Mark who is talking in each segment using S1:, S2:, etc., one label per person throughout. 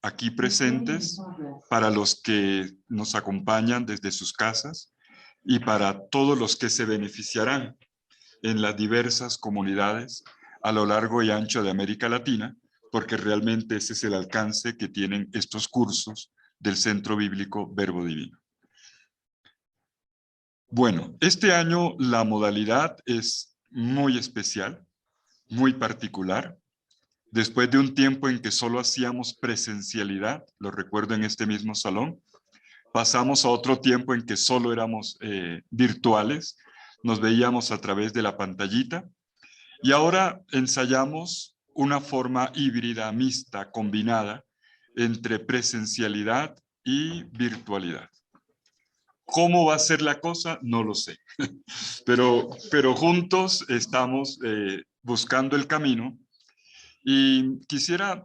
S1: aquí presentes, para los que nos acompañan desde sus casas y para todos los que se beneficiarán en las diversas comunidades a lo largo y ancho de América Latina, porque realmente ese es el alcance que tienen estos cursos del Centro Bíblico Verbo Divino. Bueno, este año la modalidad es muy especial, muy particular. Después de un tiempo en que solo hacíamos presencialidad, lo recuerdo en este mismo salón, pasamos a otro tiempo en que solo éramos virtuales, nos veíamos a través de la pantallita y ahora ensayamos una forma híbrida, mixta, combinada entre presencialidad y virtualidad. ¿Cómo va a ser la cosa? No lo sé, pero juntos estamos buscando el camino. Y quisiera,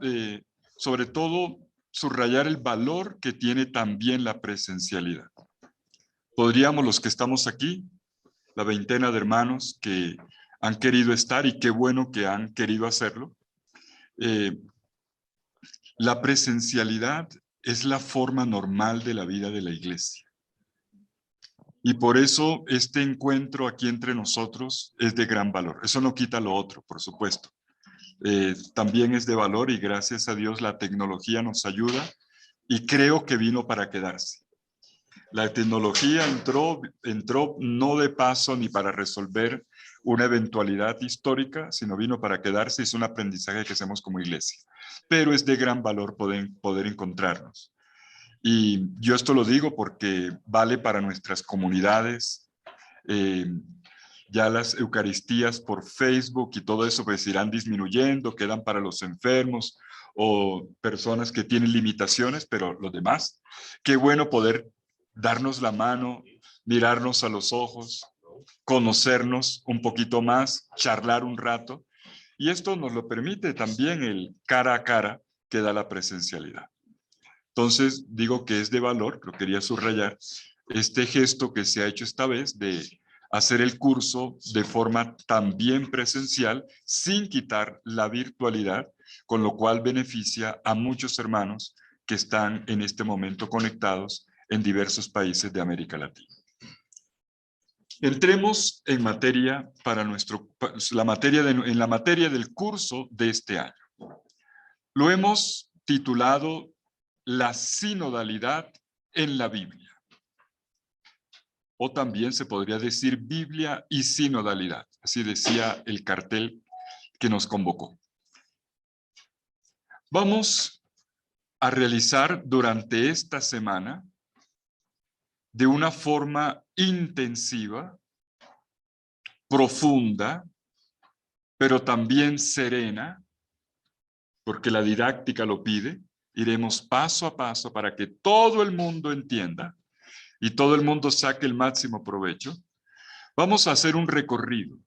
S1: sobre todo, subrayar el valor que tiene también la presencialidad. Podríamos, los que estamos aquí, la veintena de hermanos que han querido estar y qué bueno que han querido hacerlo, la presencialidad es la forma normal de la vida de la iglesia. Y por eso este encuentro aquí entre nosotros es de gran valor. Eso no quita lo otro, por supuesto. También es de valor y gracias a Dios la tecnología nos ayuda y creo que vino para quedarse. La tecnología entró no de paso ni para resolver una eventualidad histórica, sino vino para quedarse y es un aprendizaje que hacemos como iglesia. Pero es de gran valor poder encontrarnos. Y yo esto lo digo porque vale para nuestras comunidades. Ya las eucaristías por Facebook y todo eso pues irán disminuyendo, quedan para los enfermos o personas que tienen limitaciones, pero los demás, qué bueno poder darnos la mano, mirarnos a los ojos, conocernos un poquito más, charlar un rato, y esto nos lo permite también el cara a cara que da la presencialidad. Entonces, digo que es de valor, lo quería subrayar, este gesto que se ha hecho esta vez de hacer el curso de forma también presencial, sin quitar la virtualidad, con lo cual beneficia a muchos hermanos que están en este momento conectados en diversos países de América Latina. Entremos en materia en la materia del curso de este año. Lo hemos titulado La sinodalidad en la Biblia. O también se podría decir Biblia y sinodalidad. Así decía el cartel que nos convocó. Vamos a realizar durante esta semana, de una forma intensiva, profunda, pero también serena, porque la didáctica lo pide, iremos paso a paso para que todo el mundo entienda y todo el mundo saque el máximo provecho. Vamos a hacer un recorrido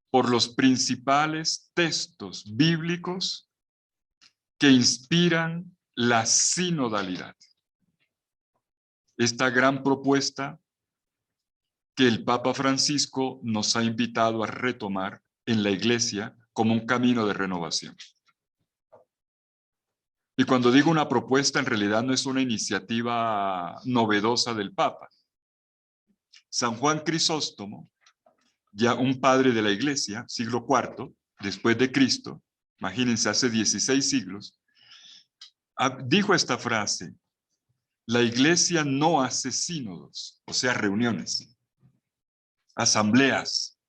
S1: por los principales textos bíblicos que inspiran la sinodalidad. Esta gran propuesta que el Papa Francisco nos ha invitado a retomar en la Iglesia como un camino de renovación. Y cuando digo una propuesta, en realidad no es una iniciativa novedosa del Papa. San Juan Crisóstomo, ya un padre de la Iglesia, siglo IV, después de Cristo, imagínense, hace 16 siglos, dijo esta frase: la Iglesia no hace sínodos, o sea, reuniones, asambleas,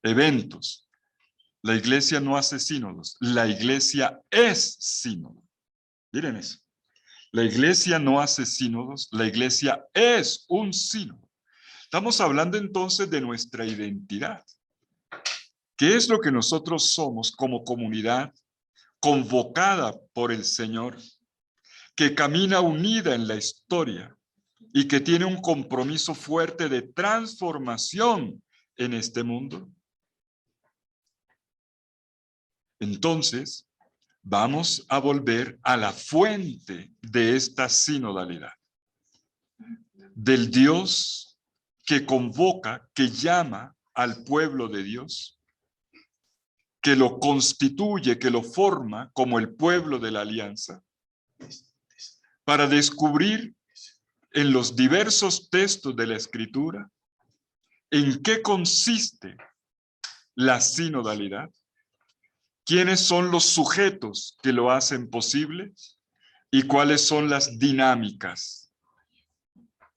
S1: eventos. La Iglesia no hace sínodos, la Iglesia es sínodo. Miren eso. La Iglesia no hace sínodos, la Iglesia es un sínodo. Estamos hablando entonces de nuestra identidad. ¿Qué es lo que nosotros somos como comunidad convocada por el Señor, que camina unida en la historia y que tiene un compromiso fuerte de transformación en este mundo? Entonces, vamos a volver a la fuente de esta sinodalidad, del Dios que convoca, que llama al pueblo de Dios que lo constituye, que lo forma como el pueblo de la alianza, para descubrir en los diversos textos de la Escritura en qué consiste la sinodalidad, quiénes son los sujetos que lo hacen posible y cuáles son las dinámicas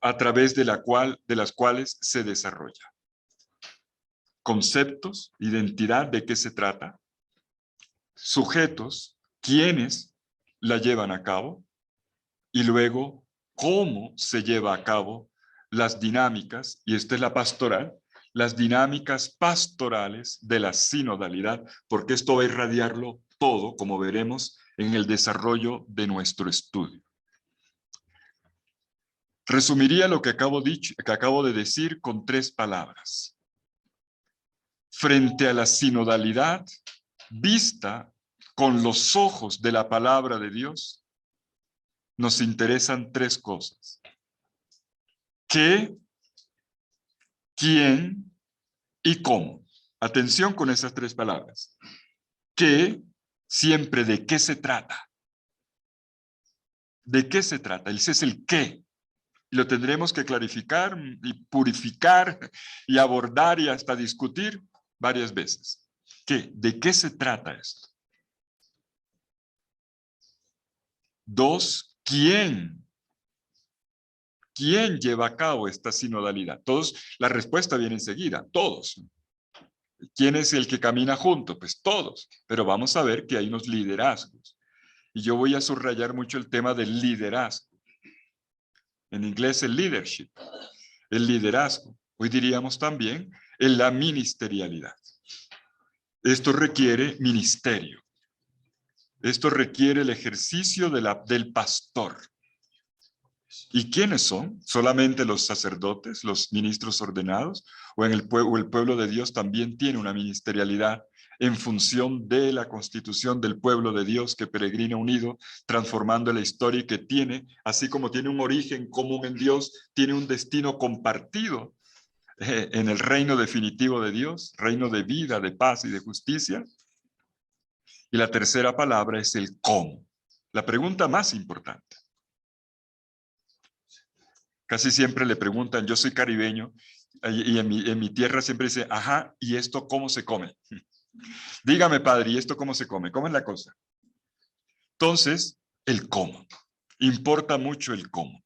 S1: a través de las cuales se desarrolla. Conceptos, identidad, ¿de qué se trata? Sujetos, quiénes la llevan a cabo, y luego cómo se lleva a cabo las dinámicas, y esta es la pastoral, las dinámicas pastorales de la sinodalidad, porque esto va a irradiarlo todo, como veremos, en el desarrollo de nuestro estudio. Resumiría lo que acabo de decir con 3 palabras. Frente a la sinodalidad, vista con los ojos de la palabra de Dios, nos interesan 3 cosas. ¿Qué, quién y cómo? Atención con esas 3 palabras. ¿Qué? Siempre de qué se trata. ¿De qué se trata? Ese es el qué. Y lo tendremos que clarificar y purificar y abordar y hasta discutir varias veces. ¿Qué? ¿De qué se trata esto? 2, ¿quién? ¿Quién lleva a cabo esta sinodalidad? Todos, la respuesta viene enseguida, todos. ¿Quién es el que camina junto? Pues todos, pero vamos a ver que hay unos liderazgos. Y yo voy a subrayar mucho el tema del liderazgo. En inglés el leadership, el liderazgo. Hoy diríamos también en la ministerialidad. Esto requiere ministerio. Esto requiere el ejercicio del pastor. ¿Y quiénes son? ¿Solamente los sacerdotes, los ministros ordenados? ¿O el pueblo de Dios también tiene una ministerialidad en función de la constitución del pueblo de Dios que peregrina unido, transformando la historia y que tiene, así como tiene un origen común en Dios, tiene un destino compartido en el reino definitivo de Dios, reino de vida, de paz y de justicia? Y la tercera palabra es el cómo, la pregunta más importante. Casi siempre le preguntan, yo soy caribeño, y en mi tierra siempre dice, ajá, ¿y esto cómo se come? Dígame, padre, ¿y esto cómo se come? ¿Cómo es la cosa? Entonces, el cómo. Importa mucho el cómo.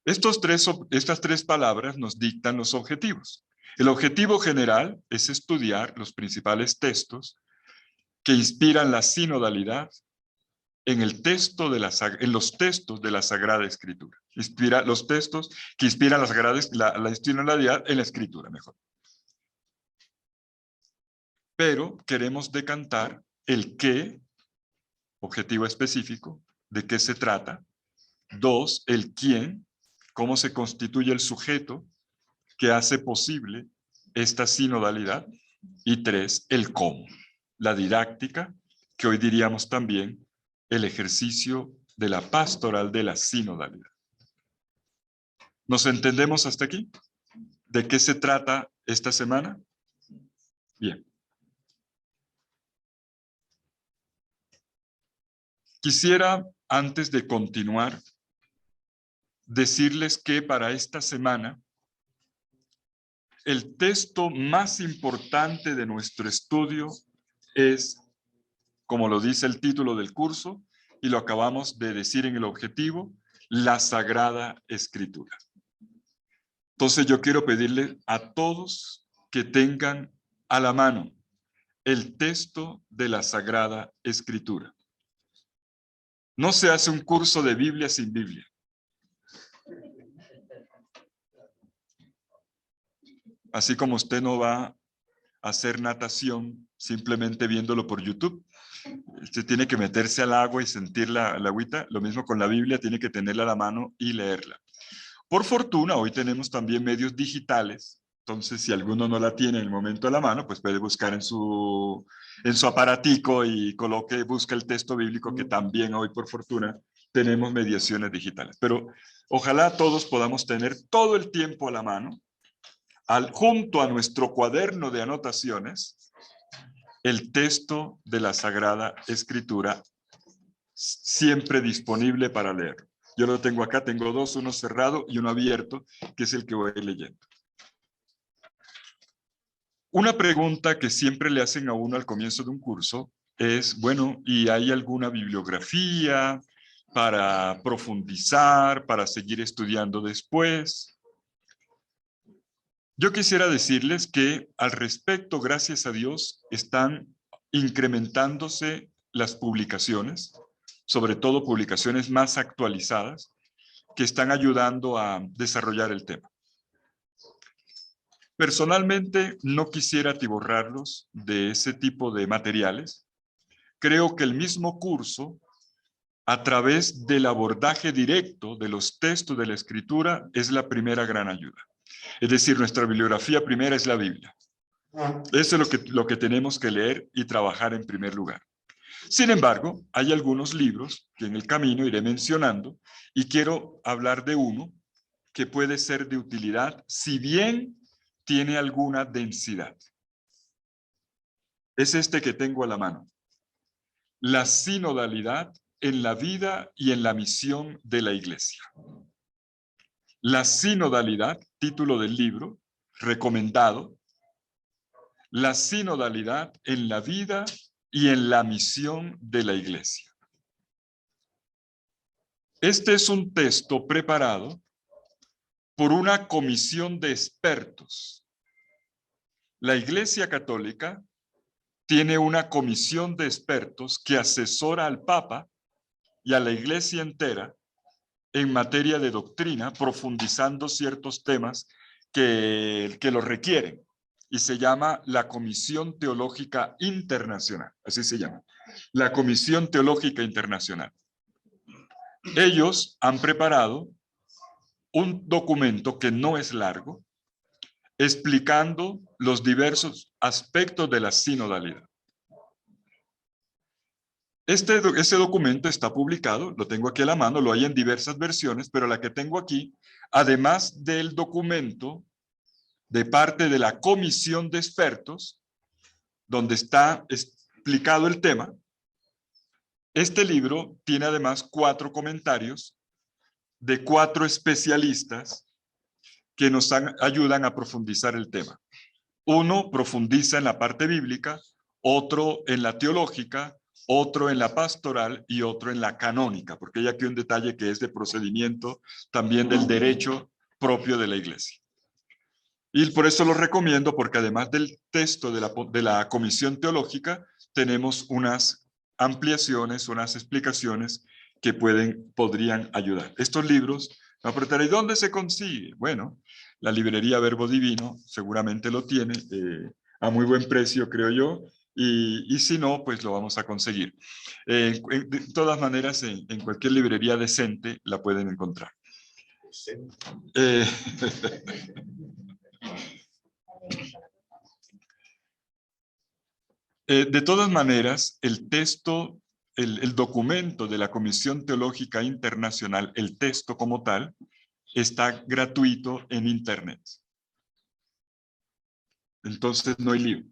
S1: Estas 3 palabras nos dictan los objetivos. El objetivo general es estudiar los principales textos que inspiran la sinodalidad en los textos de la Sagrada Escritura. Los textos que inspiran la sinodalidad en la Escritura, mejor. Pero queremos decantar el qué, objetivo específico, de qué se trata. 2, el quién, cómo se constituye el sujeto que hace posible esta sinodalidad. Y 3, el cómo, la didáctica, que hoy diríamos también el ejercicio de la pastoral de la sinodalidad. ¿Nos entendemos hasta aquí? ¿De qué se trata esta semana? Bien. Quisiera, antes de continuar, decirles que para esta semana, el texto más importante de nuestro estudio es, como lo dice el título del curso, y lo acabamos de decir en el objetivo, la Sagrada Escritura. Entonces yo quiero pedirle a todos que tengan a la mano el texto de la Sagrada Escritura. No se hace un curso de Biblia sin Biblia. Así como usted no va a hacer natación simplemente viéndolo por YouTube. Usted tiene que meterse al agua y sentir la agüita. Lo mismo con la Biblia, tiene que tenerla a la mano y leerla. Por fortuna, hoy tenemos también medios digitales. Entonces, si alguno no la tiene en el momento a la mano, pues puede buscar en su aparatico y busca el texto bíblico, que también hoy, por fortuna, tenemos mediaciones digitales. Pero ojalá todos podamos tener todo el tiempo a la mano, junto a nuestro cuaderno de anotaciones, el texto de la Sagrada Escritura siempre disponible para leer. Yo lo tengo acá, tengo dos, uno cerrado y uno abierto, que es el que voy leyendo. Una pregunta que siempre le hacen a uno al comienzo de un curso es, bueno, ¿y hay alguna bibliografía para profundizar, para seguir estudiando después? Yo quisiera decirles que al respecto, gracias a Dios, están incrementándose las publicaciones, sobre todo publicaciones más actualizadas, que están ayudando a desarrollar el tema. Personalmente, no quisiera atiborrarlos de ese tipo de materiales. Creo que el mismo curso, a través del abordaje directo de los textos de la Escritura, es la primera gran ayuda. Es decir, nuestra bibliografía primera es la Biblia. Eso es lo que tenemos que leer y trabajar en primer lugar. Sin embargo, hay algunos libros que en el camino iré mencionando y quiero hablar de uno que puede ser de utilidad si bien tiene alguna densidad. Es este que tengo a la mano. La sinodalidad en la vida y en la misión de la Iglesia. La sinodalidad, título del libro, recomendado. La sinodalidad en la vida y en la misión de la Iglesia. Este es un texto preparado por una comisión de expertos. La Iglesia Católica tiene una comisión de expertos que asesora al Papa y a la Iglesia entera en materia de doctrina, profundizando ciertos temas que lo requieren. Y se llama la Comisión Teológica Internacional, así se llama, la Comisión Teológica Internacional. Ellos han preparado un documento que no es largo, explicando los diversos aspectos de la sinodalidad. Ese documento está publicado, lo tengo aquí a la mano, lo hay en diversas versiones, pero la que tengo aquí, además del documento de parte de la comisión de expertos, donde está explicado el tema, este libro tiene además 4 comentarios de 4 especialistas que nos ayudan a profundizar el tema. Uno profundiza en la parte bíblica, otro en la teológica, otro en la pastoral y otro en la canónica, porque hay aquí un detalle que es de procedimiento también del derecho propio de la Iglesia. Y por eso lo recomiendo, porque además del texto de la comisión teológica, tenemos unas ampliaciones, unas explicaciones que podrían ayudar. Estos libros, me preguntaré, ¿dónde se consigue? Bueno, la librería Verbo Divino seguramente lo tiene, a muy buen precio, creo yo, y si no, pues lo vamos a conseguir. De todas maneras, en cualquier librería decente la pueden encontrar. De todas maneras, el texto, el documento de la Comisión Teológica Internacional, el texto como tal, está gratuito en Internet. Entonces no hay libro.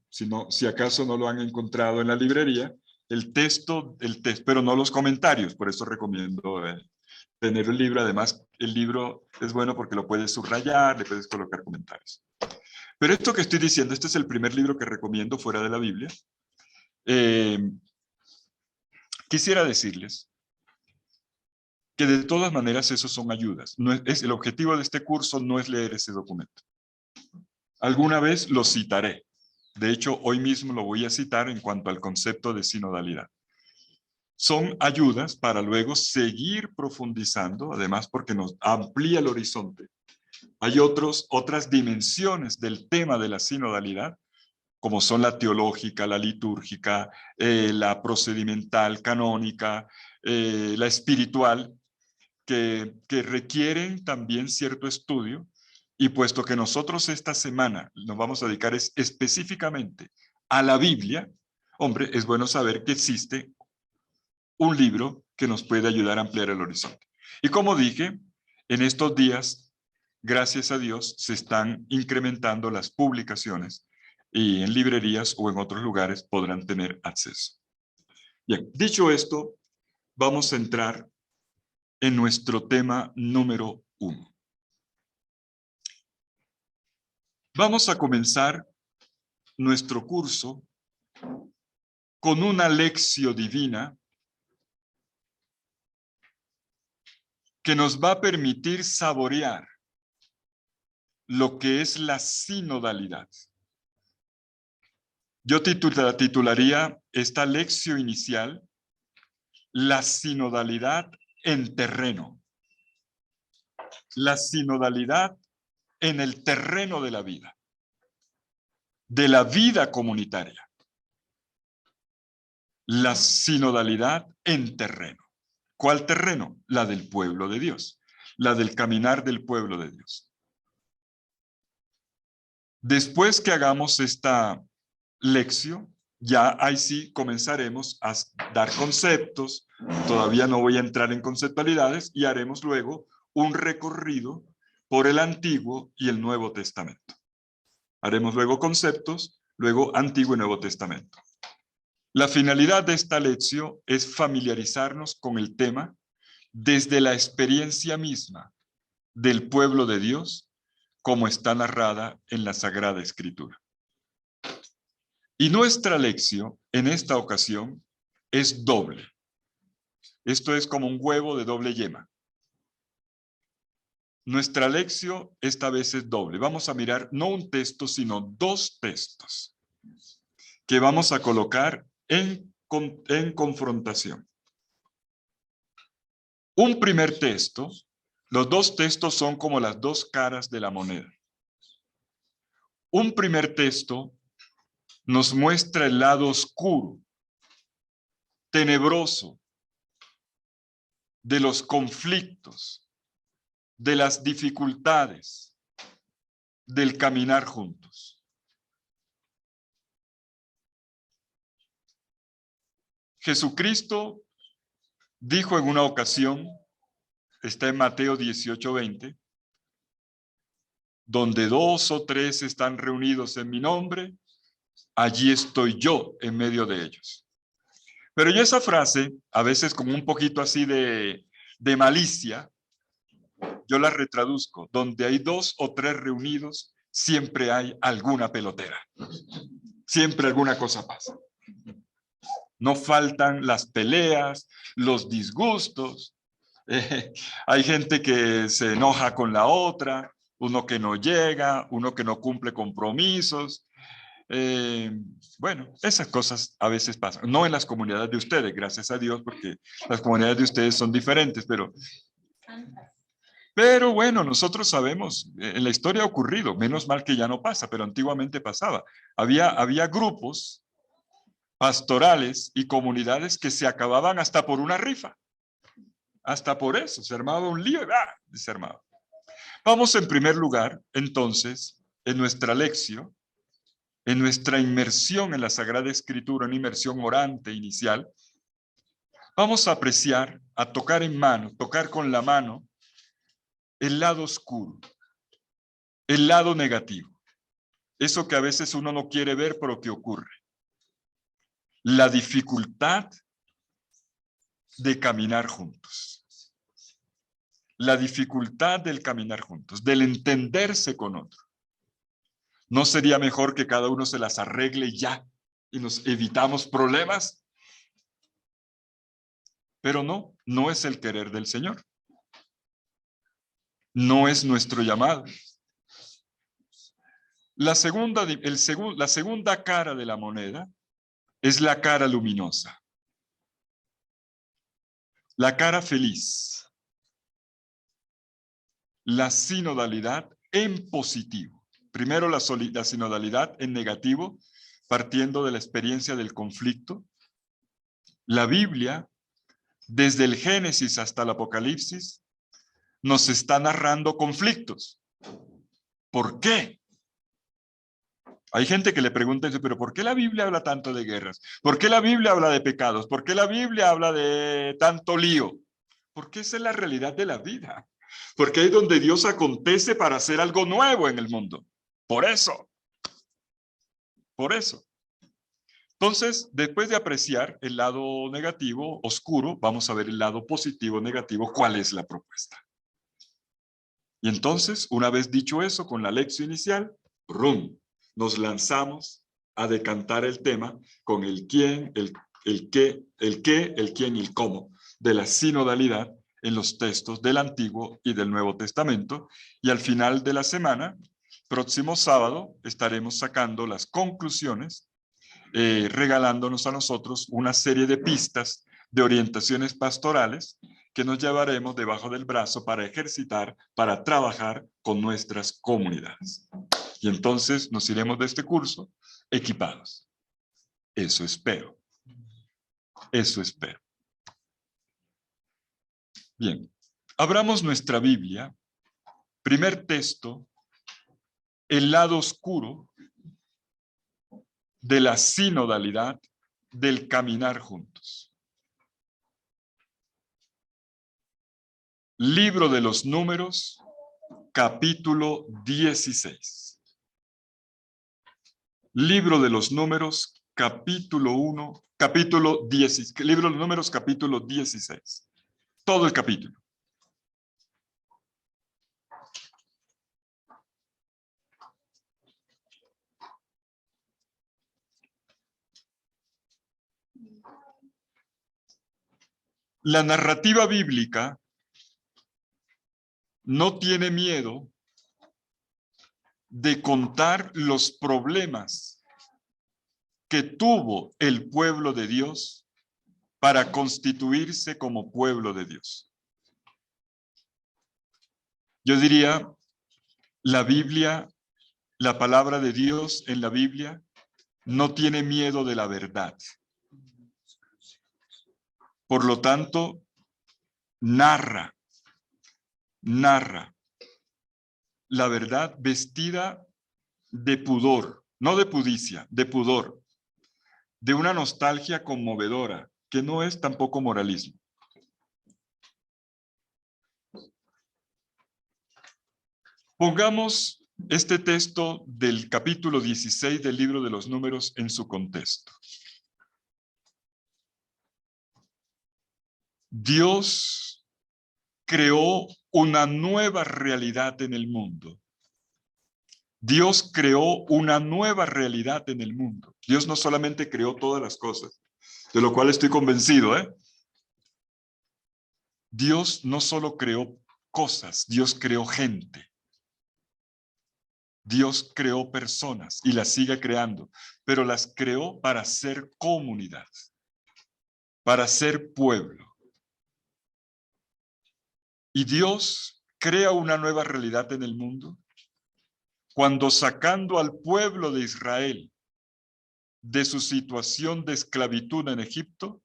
S1: Si acaso no lo han encontrado en la librería, el texto, pero no los comentarios. Por eso recomiendo tener el libro. Además, el libro es bueno porque lo puedes subrayar, le puedes colocar comentarios. Pero esto que estoy diciendo, este es el primer libro que recomiendo fuera de la Biblia. Quisiera decirles que de todas maneras esos son ayudas. El objetivo de este curso no es leer ese documento. Alguna vez lo citaré. De hecho, hoy mismo lo voy a citar en cuanto al concepto de sinodalidad. Son ayudas para luego seguir profundizando, además porque nos amplía el horizonte. Hay otras dimensiones del tema de la sinodalidad, como son la teológica, la litúrgica, la procedimental, canónica, la espiritual, que requieren también cierto estudio. Y puesto que nosotros esta semana nos vamos a dedicar específicamente a la Biblia, hombre, es bueno saber que existe un libro que nos puede ayudar a ampliar el horizonte. Y como dije, en estos días, gracias a Dios, se están incrementando las publicaciones y en librerías o en otros lugares podrán tener acceso. Bien, dicho esto, vamos a entrar en nuestro tema número 1. Vamos a comenzar nuestro curso con una lección divina que nos va a permitir saborear lo que es la sinodalidad. Yo titularía esta lección inicial la sinodalidad en terreno. La sinodalidad en el terreno de la vida comunitaria. La sinodalidad en terreno. ¿Cuál terreno? La del pueblo de Dios, la del caminar del pueblo de Dios. Después que hagamos esta lección, ya ahí sí comenzaremos a dar conceptos. Todavía no voy a entrar en conceptualidades y haremos luego un recorrido por el Antiguo y el Nuevo Testamento. Haremos luego conceptos, luego Antiguo y Nuevo Testamento. La finalidad de esta lección es familiarizarnos con el tema desde la experiencia misma del pueblo de Dios, como está narrada en la Sagrada Escritura. Y nuestra lección en esta ocasión es doble. Esto es como un huevo de doble yema. Nuestra lección esta vez es doble. Vamos a mirar no un texto, sino dos textos que vamos a colocar en confrontación. Un primer texto, los dos textos son como las dos caras de la moneda. Un primer texto nos muestra el lado oscuro, tenebroso, de los conflictos, de las dificultades, del caminar juntos. Jesucristo dijo en una ocasión, está en Mateo 18:20, donde 2 o 3 están reunidos en mi nombre, allí estoy yo en medio de ellos. Pero yo esa frase, a veces como un poquito así de malicia, yo la retraduzco, donde hay 2 o 3 reunidos, siempre hay alguna pelotera. Siempre alguna cosa pasa. No faltan las peleas, los disgustos. Hay gente que se enoja con la otra, uno que no llega, uno que no cumple compromisos. Bueno, esas cosas a veces pasan. No en las comunidades de ustedes, gracias a Dios, porque las comunidades de ustedes son diferentes, pero bueno, nosotros sabemos, en la historia ha ocurrido, menos mal que ya no pasa, pero antiguamente pasaba. Había grupos pastorales y comunidades que se acababan hasta por una rifa. Hasta por eso, se armaba un lío y se armaba. Vamos en primer lugar, entonces, en nuestra lección, en nuestra inmersión en la Sagrada Escritura, una inmersión orante inicial, vamos a apreciar, a tocar en mano, tocar con la mano, el lado oscuro, el lado negativo. Eso que a veces uno no quiere ver, pero que ocurre. La dificultad de caminar juntos. La dificultad del caminar juntos, del entenderse con otro. ¿No sería mejor que cada uno se las arregle ya y nos evitamos problemas? Pero no, no es el querer del Señor. No es nuestro llamado. La segunda cara de la moneda es la cara luminosa. La cara feliz. La sinodalidad en positivo. Primero la sinodalidad en negativo, partiendo de la experiencia del conflicto. La Biblia, desde el Génesis hasta el Apocalipsis, nos está narrando conflictos. ¿Por qué? Hay gente que le pregunta, pero ¿por qué la Biblia habla tanto de guerras? ¿Por qué la Biblia habla de pecados? ¿Por qué la Biblia habla de tanto lío? Porque esa es la realidad de la vida. Porque es donde Dios acontece para hacer algo nuevo en el mundo. Por eso. por eso. Entonces, después de apreciar el lado negativo, oscuro, vamos a ver el lado positivo, negativo, cuál es la propuesta. Y entonces, una vez dicho eso, con la lección inicial, ¡rum!, nos lanzamos a decantar el tema con el quién, el qué, el quién y el cómo de la sinodalidad en los textos del Antiguo y del Nuevo Testamento. Y al final de la semana, próximo sábado, estaremos sacando las conclusiones, regalándonos a nosotros una serie de pistas de orientaciones pastorales que nos llevaremos debajo del brazo para ejercitar, para trabajar con nuestras comunidades. Y entonces nos iremos de este curso equipados. Eso espero. Eso espero. Bien, abramos nuestra Biblia. Primer texto, el lado oscuro de la sinodalidad, del caminar juntos. Libro de los Números, capítulo 16. Libro de los Números, capítulo 1, capítulo 10, Libro de los Números, capítulo 16. Todo el capítulo. La narrativa bíblica no tiene miedo de contar los problemas que tuvo el pueblo de Dios para constituirse como pueblo de Dios. Yo diría, la Biblia, la palabra de Dios en la Biblia no tiene miedo de la verdad. Por lo tanto, narra la verdad vestida de pudor, no de pudicia, de pudor, de una nostalgia conmovedora, que no es tampoco moralismo. Pongamos este texto del capítulo 16 del libro de los Números en su contexto. Dios creó una nueva realidad en el mundo. Dios creó una nueva realidad en el mundo. Dios no solamente creó todas las cosas, de lo cual estoy convencido, Dios no solo creó cosas, Dios creó gente. Dios creó personas y las sigue creando, pero las creó para ser comunidad, para ser pueblo. Y Dios crea una nueva realidad en el mundo cuando, sacando al pueblo de Israel de su situación de esclavitud en Egipto,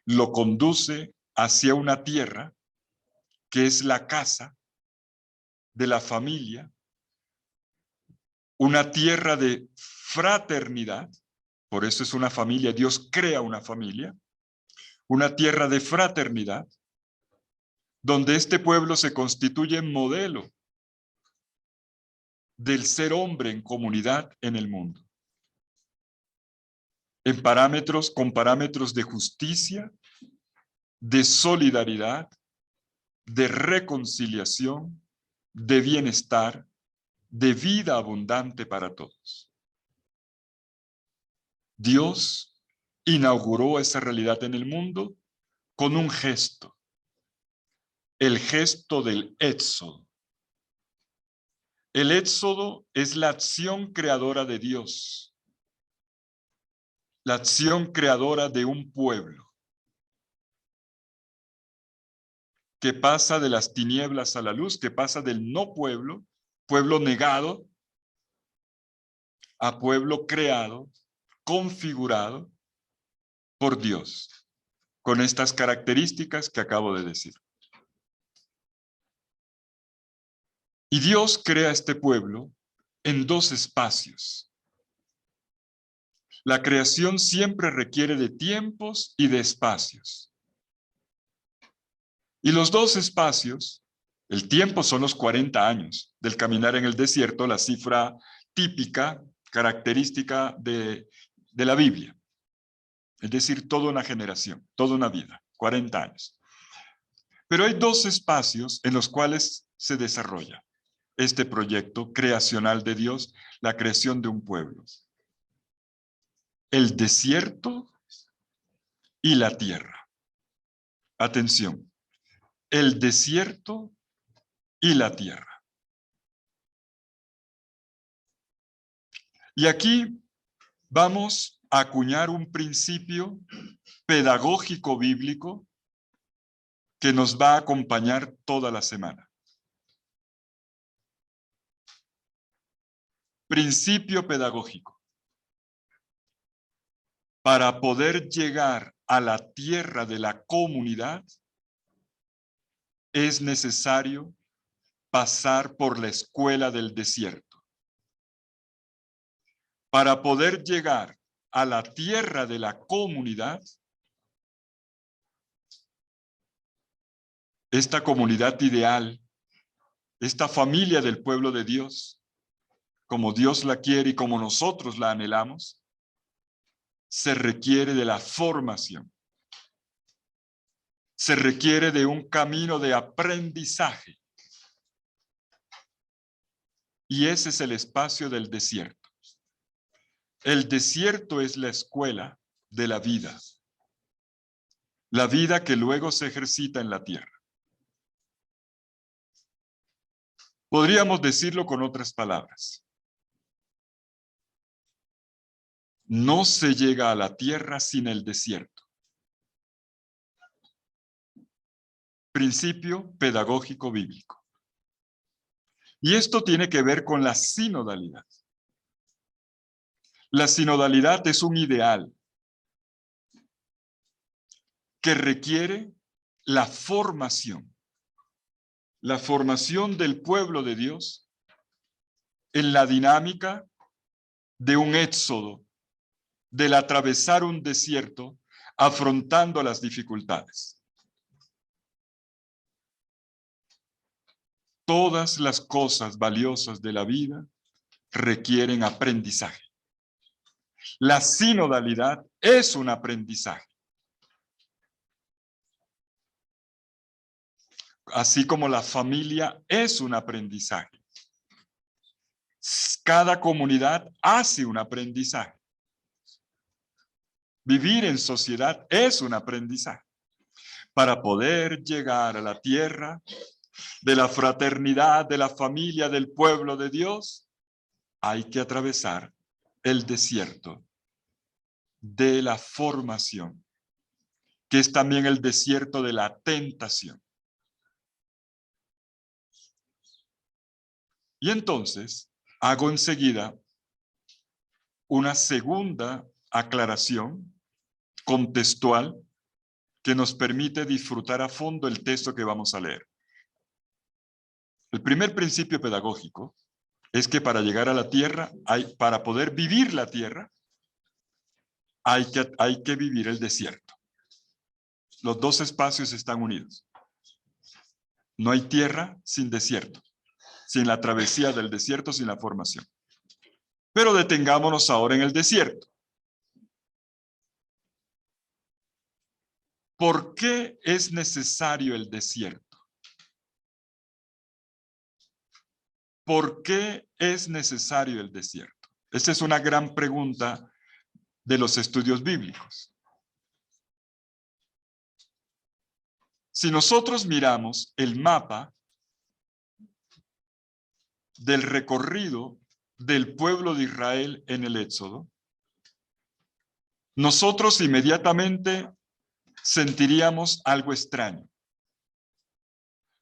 S1: lo conduce hacia una tierra que es la casa de la familia, una tierra de fraternidad. Por eso es una familia, Dios crea una tierra de fraternidad, donde este pueblo se constituye en modelo del ser hombre en comunidad en el mundo. Con parámetros de justicia, de solidaridad, de reconciliación, de bienestar, de vida abundante para todos. Dios inauguró esa realidad en el mundo con un gesto, el gesto del éxodo. El éxodo es la acción creadora de Dios, la acción creadora de un pueblo que pasa de las tinieblas a la luz, que pasa del no pueblo, pueblo negado, a pueblo creado, configurado por Dios, con estas características que acabo de decir. Y Dios crea este pueblo en dos espacios. La creación siempre requiere de tiempos y de espacios. Y los dos espacios, el tiempo son los 40 años del caminar en el desierto, la cifra típica característica de la Biblia. Es decir, toda una generación, toda una vida, 40 años. Pero hay dos espacios en los cuales se desarrolla este proyecto creacional de Dios, la creación de un pueblo. El desierto y la tierra. Atención, el desierto y la tierra. Y aquí vamos a acuñar un principio pedagógico bíblico que nos va a acompañar toda la semana. Principio pedagógico. Para poder llegar a la tierra de la comunidad, es necesario pasar por la escuela del desierto. Para poder llegar a la tierra de la comunidad, esta comunidad ideal, esta familia del pueblo de Dios, como Dios la quiere y como nosotros la anhelamos, se requiere de la formación. Se requiere de un camino de aprendizaje. Y ese es el espacio del desierto. El desierto es la escuela de la vida. La vida que luego se ejercita en la tierra. Podríamos decirlo con otras palabras. No se llega a la tierra sin el desierto. Principio pedagógico bíblico. Y esto tiene que ver con la sinodalidad. La sinodalidad es un ideal que requiere la formación del pueblo de Dios en la dinámica de un éxodo, del atravesar un desierto, afrontando las dificultades. Todas las cosas valiosas de la vida requieren aprendizaje. La sinodalidad es un aprendizaje. Así como la familia es un aprendizaje. Cada comunidad hace un aprendizaje. Vivir en sociedad es un aprendizaje. Para poder llegar a la tierra de la fraternidad, de la familia, del pueblo de Dios, hay que atravesar el desierto de la formación, que es también el desierto de la tentación. Y entonces hago enseguida una segunda aclaración contextual que nos permite disfrutar a fondo el texto que vamos a leer. El primer principio pedagógico es que para llegar a la tierra, para poder vivir la tierra, hay que vivir el desierto. Los dos espacios están unidos. No hay tierra sin desierto, sin la travesía del desierto, sin la formación. Pero detengámonos ahora en el desierto. ¿Por qué es necesario el desierto? ¿Por qué es necesario el desierto? Esta es una gran pregunta de los estudios bíblicos. Si nosotros miramos el mapa del recorrido del pueblo de Israel en el Éxodo, nosotros inmediatamente sentiríamos algo extraño.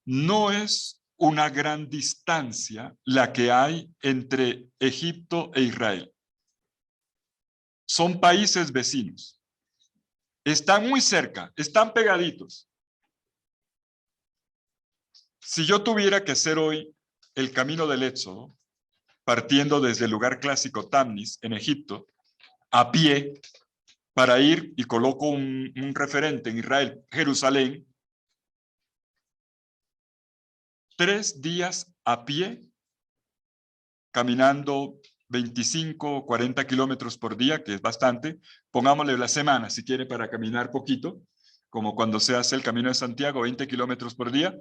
S1: No es una gran distancia la que hay entre Egipto e Israel. Son países vecinos. Están muy cerca, están pegaditos. Si yo tuviera que hacer hoy el camino del Éxodo, partiendo desde el lugar clásico Tamnis, en Egipto, a pie, para ir, y coloco un referente en Israel, Jerusalén, 3 días a pie, caminando 25 o 40 kilómetros por día, que es bastante. Pongámosle la semana, si quiere, para caminar poquito, como cuando se hace el Camino de Santiago, 20 kilómetros por día.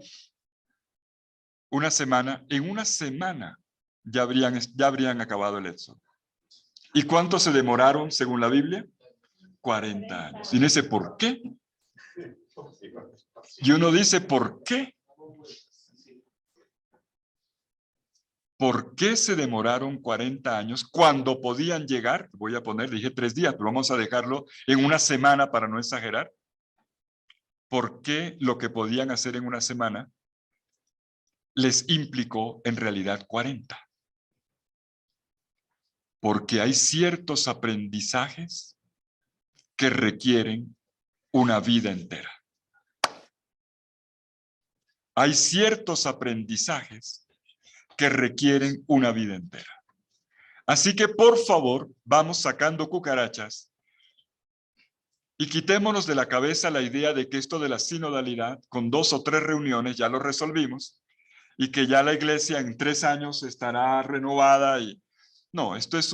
S1: Una semana, en una semana ya habrían acabado el éxodo. ¿Y cuánto se demoraron según la Biblia? 40 años. Y dice, ¿por qué? Y uno dice, ¿por qué? ¿Por qué se demoraron 40 años cuando podían llegar? Voy a poner, dije 3 días, pero vamos a dejarlo en una semana para no exagerar. ¿Por qué lo que podían hacer en una semana les implicó en realidad 40? Porque hay ciertos aprendizajes que requieren una vida entera. Hay ciertos aprendizajes que requieren una vida entera. Así que, por favor, vamos sacando cucarachas y quitémonos de la cabeza la idea de que esto de la sinodalidad, con 2 o 3 reuniones ya lo resolvimos y que ya la iglesia en 3 años estará renovada. No, esto es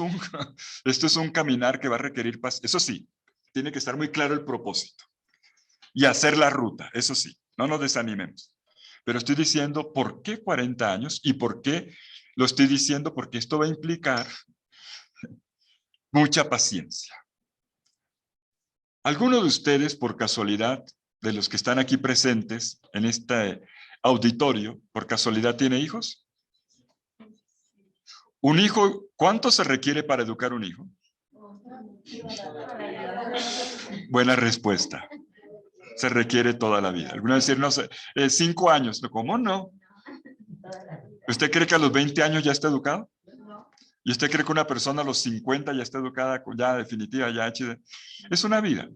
S1: un caminar que va a requerir paz. Eso sí, tiene que estar muy claro el propósito y hacer la ruta, eso sí, no nos desanimemos. Pero estoy diciendo, ¿por qué 40 años? ¿Y por qué lo estoy diciendo? Porque esto va a implicar mucha paciencia. ¿Alguno de ustedes, por casualidad, de los que están aquí presentes en este auditorio, por casualidad tiene hijos? Un hijo, ¿cuánto se requiere para educar un hijo? Buena respuesta. Se requiere toda la vida. Algunos decir, no sé, 5 años. ¿Cómo no? ¿Usted cree que a los 20 años ya está educado? ¿Y usted cree que una persona a los 50 ya está educada, ya definitiva, ya hecha? Es una vida.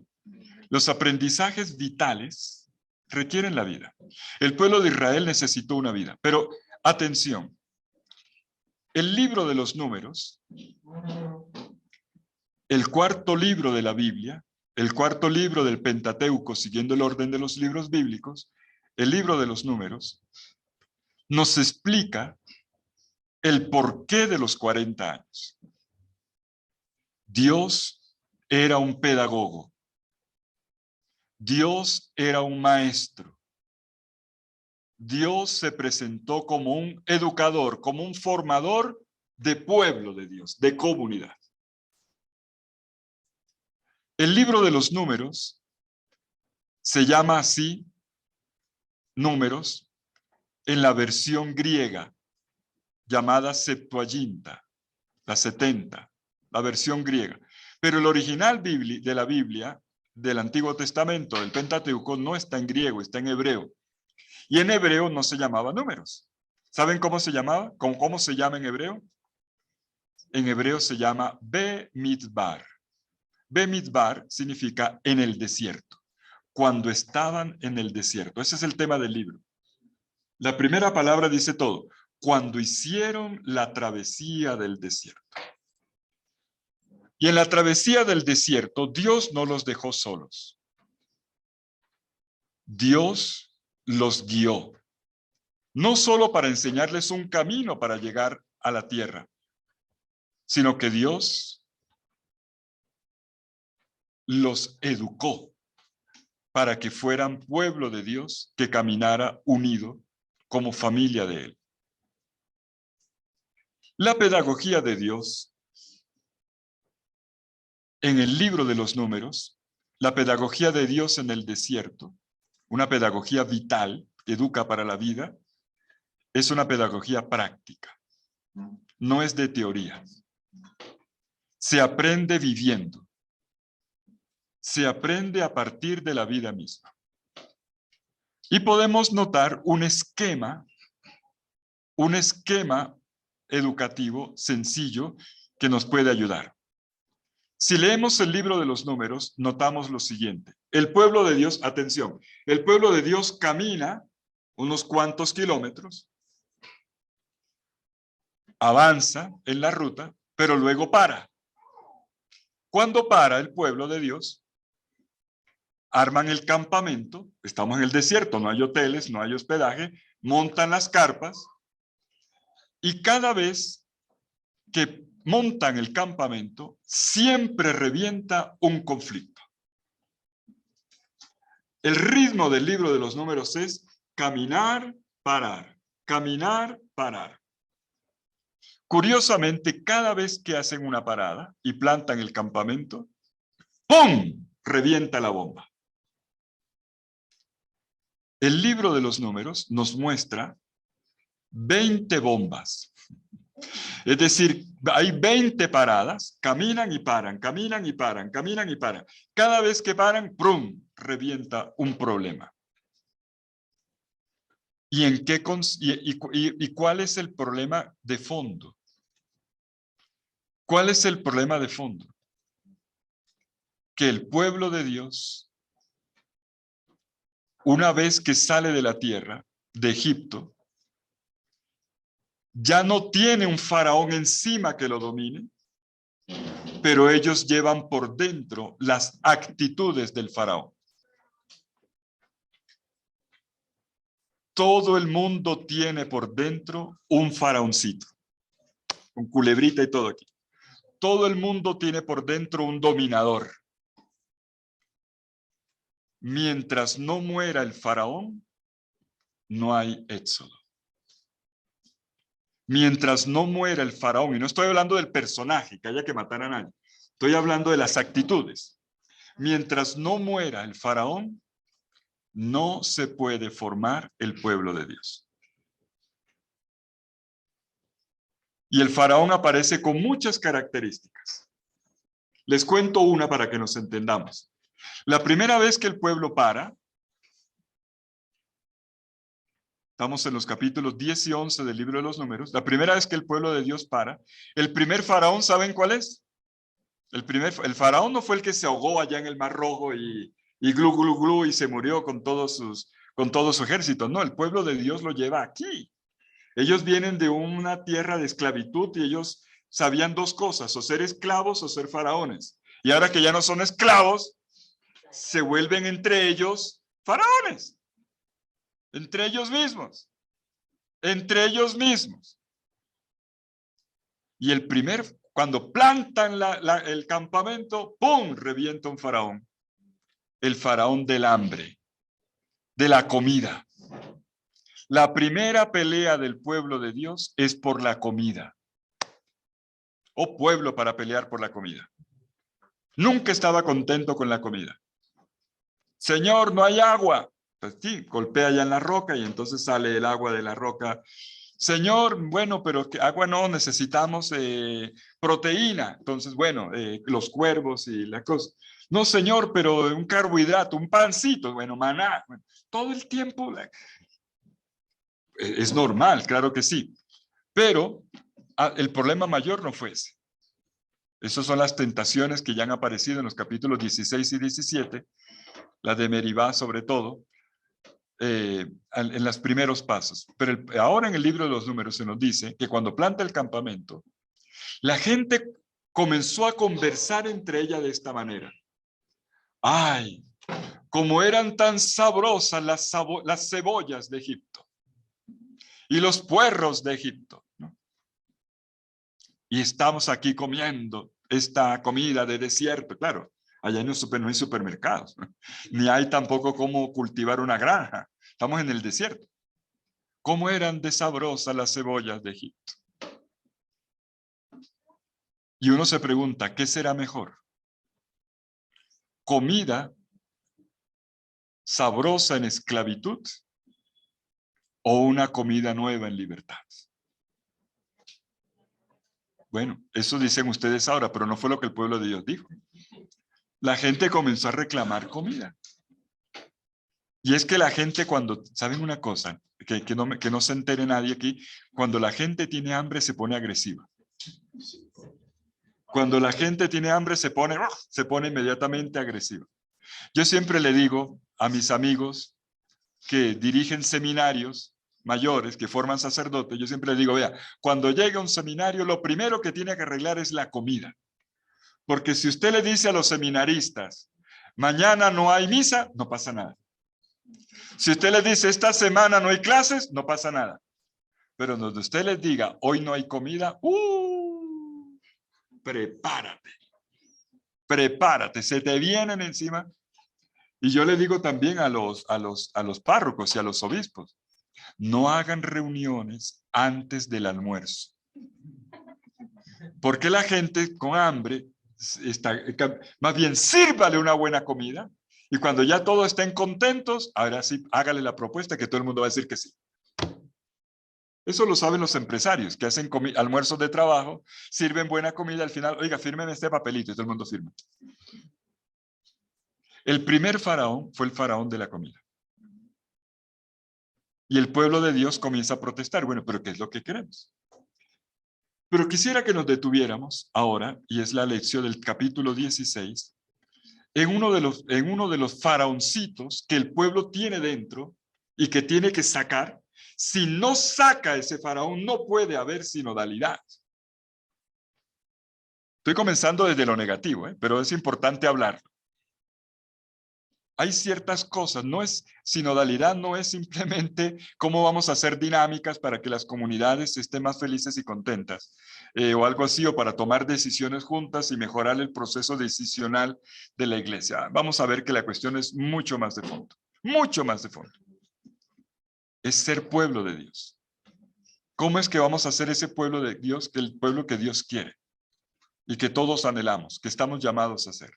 S1: Los aprendizajes vitales requieren la vida. El pueblo de Israel necesitó una vida. Pero, atención, el libro de los números, el 4.º libro de la Biblia, el 4.º libro del Pentateuco, siguiendo el orden de los libros bíblicos, el libro de los números, nos explica el porqué de los 40 años. Dios era un pedagogo. Dios era un maestro. Dios se presentó como un educador, como un formador de pueblo de Dios, de comunidad. El libro de los números se llama así, números, en la versión griega, llamada Septuaginta, la 70, la versión griega. Pero el original de la Biblia, del Antiguo Testamento, del Pentateuco, no está en griego, está en hebreo. Y en hebreo no se llamaba números. ¿Saben cómo se llamaba? ¿Cómo se llama en hebreo? En hebreo se llama Bemidbar. Bemidbar significa en el desierto. Cuando estaban en el desierto. Ese es el tema del libro. La primera palabra dice todo. Cuando hicieron la travesía del desierto. Y en la travesía del desierto, Dios no los dejó solos. Dios los guió. No solo para enseñarles un camino para llegar a la tierra, sino que Dios los educó para que fueran pueblo de Dios que caminara unido como familia de Él. La pedagogía de Dios en el libro de los números, la pedagogía de Dios en el desierto, una pedagogía vital que educa para la vida, es una pedagogía práctica, no es de teoría. Se aprende viviendo. Se aprende a partir de la vida misma. Y podemos notar un esquema educativo sencillo que nos puede ayudar. Si leemos el libro de los números, notamos lo siguiente. El pueblo de Dios, atención, el pueblo de Dios camina unos cuantos kilómetros, avanza en la ruta, pero luego para. Cuando para el pueblo de Dios, arman el campamento, estamos en el desierto, no hay hoteles, no hay hospedaje, montan las carpas y cada vez que montan el campamento, siempre revienta un conflicto. El ritmo del libro de los Números es caminar, parar, caminar, parar. Curiosamente, cada vez que hacen una parada y plantan el campamento, ¡pum!, revienta la bomba. El libro de los Números nos muestra 20 bombas. Es decir, hay 20 paradas, caminan y paran, caminan y paran, caminan y paran. Cada vez que paran, ¡prum!, revienta un problema. ¿Y cuál es el problema de fondo? ¿Cuál es el problema de fondo? Que el pueblo de Dios, una vez que sale de la tierra, de Egipto, ya no tiene un faraón encima que lo domine, pero ellos llevan por dentro las actitudes del faraón. Todo el mundo tiene por dentro un faraoncito, con culebrita y todo aquí. Todo el mundo tiene por dentro un dominador. Mientras no muera el faraón, no hay éxodo. Mientras no muera el faraón, y no estoy hablando del personaje, que haya que matar a nadie, estoy hablando de las actitudes. Mientras no muera el faraón, no se puede formar el pueblo de Dios. Y el faraón aparece con muchas características. Les cuento una para que nos entendamos. La primera vez que el pueblo para, estamos en los capítulos 10 y 11 del libro de los Números, la primera vez que el pueblo de Dios para, el primer faraón, ¿saben cuál es? El faraón no fue el que se ahogó allá en el Mar Rojo y glu, glu, glu, y se murió con todo su ejército. No, el pueblo de Dios lo lleva aquí. Ellos vienen de una tierra de esclavitud y ellos sabían dos cosas, o ser esclavos o ser faraones. Y ahora que ya no son esclavos, se vuelven entre ellos faraones. Entre ellos mismos. Entre ellos mismos. Y cuando plantan el campamento, ¡pum!, revienta un faraón. El faraón del hambre, de la comida. La primera pelea del pueblo de Dios es por la comida. Oh pueblo para pelear por la comida. Nunca estaba contento con la comida. Señor, no hay agua. Pues sí, golpea ya en la roca y entonces sale el agua de la roca. Señor, bueno, pero agua no, necesitamos proteína. Entonces, bueno, los cuervos y la cosa. No, señor, pero un carbohidrato, un pancito, bueno, maná. Bueno, todo el tiempo es normal, claro que sí. Pero el problema mayor no fue ese. Esas son las tentaciones que ya han aparecido en los capítulos 16 y 17, la de Meribá sobre todo, en los primeros pasos. Pero ahora en el libro de los Números se nos dice que cuando planta el campamento, la gente comenzó a conversar entre ella de esta manera. ¡Ay! Como eran tan sabrosas las cebollas de Egipto y los puerros de Egipto, ¿no? Y estamos aquí comiendo esta comida de desierto, claro. Allá no hay supermercados, ¿no? Ni hay tampoco cómo cultivar una granja. Estamos en el desierto. ¿Cómo eran de sabrosas las cebollas de Egipto? Y uno se pregunta, ¿qué será mejor? ¿Comida sabrosa en esclavitud o una comida nueva en libertad? Bueno, eso dicen ustedes ahora, pero no fue lo que el pueblo de Dios dijo. La gente comenzó a reclamar comida. Y es que la gente ¿saben una cosa? Que no se entere nadie aquí, cuando la gente tiene hambre se pone agresiva. Cuando la gente tiene hambre se pone inmediatamente agresiva. Yo siempre le digo a mis amigos que dirigen seminarios mayores, que forman sacerdotes, yo siempre les digo, vea, cuando llegue a un seminario, lo primero que tiene que arreglar es la comida. Porque si usted le dice a los seminaristas, mañana no hay misa, no pasa nada. Si usted les dice, esta semana no hay clases, no pasa nada. Pero donde usted les diga, hoy no hay comida, prepárate. Prepárate, se te vienen encima. Y yo le digo también a los párrocos y a los obispos, no hagan reuniones antes del almuerzo. Porque la gente con hambre está, más bien sírvale una buena comida y cuando ya todos estén contentos, ahora sí, hágale la propuesta que todo el mundo va a decir que sí. Eso lo saben los empresarios que hacen almuerzos de trabajo, sirven buena comida, al final, oiga, fírmeme este papelito y todo el mundo firma. El primer faraón fue el faraón de la comida. Y el pueblo de Dios comienza a protestar. Bueno, pero ¿qué es lo que queremos? Pero quisiera que nos detuviéramos ahora, y es la lección del capítulo 16, en uno de los faraoncitos que el pueblo tiene dentro y que tiene que sacar. Si no saca ese faraón, no puede haber sinodalidad. Estoy comenzando desde lo negativo, pero es importante hablar. Hay ciertas cosas, sinodalidad no es simplemente cómo vamos a hacer dinámicas para que las comunidades estén más felices y contentas, o algo así, o para tomar decisiones juntas y mejorar el proceso decisional de la iglesia. Vamos a ver que la cuestión es mucho más de fondo, mucho más de fondo. Es ser pueblo de Dios. ¿Cómo es que vamos a ser ese pueblo de Dios, el pueblo que Dios quiere y que todos anhelamos, que estamos llamados a ser?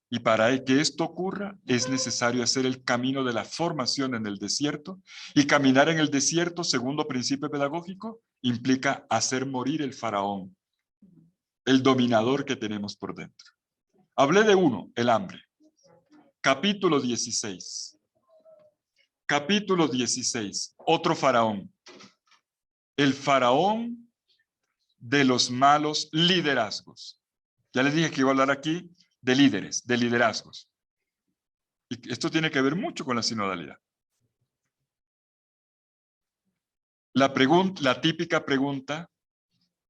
S1: Y para que esto ocurra, es necesario hacer el camino de la formación en el desierto. Y caminar en el desierto, segundo principio pedagógico, implica hacer morir el faraón, el dominador que tenemos por dentro. Hablé de uno, el hambre. Capítulo 16. Capítulo 16, otro faraón. El faraón de los malos liderazgos. Ya les dije que iba a hablar aquí de líderes, de liderazgos. Y esto tiene que ver mucho con la sinodalidad. La típica pregunta,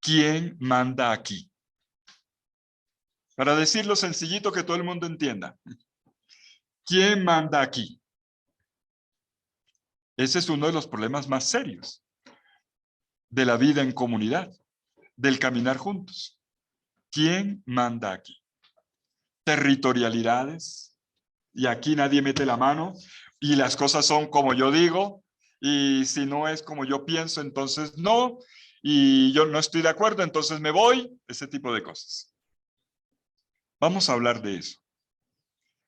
S1: ¿quién manda aquí? Para decirlo sencillito que todo el mundo entienda. ¿Quién manda aquí? Ese es uno de los problemas más serios de la vida en comunidad, del caminar juntos. ¿Quién manda aquí? Territorialidades, y aquí nadie mete la mano, y las cosas son como yo digo, y si no es como yo pienso, entonces no, y yo no estoy de acuerdo, entonces me voy, ese tipo de cosas. Vamos a hablar de eso.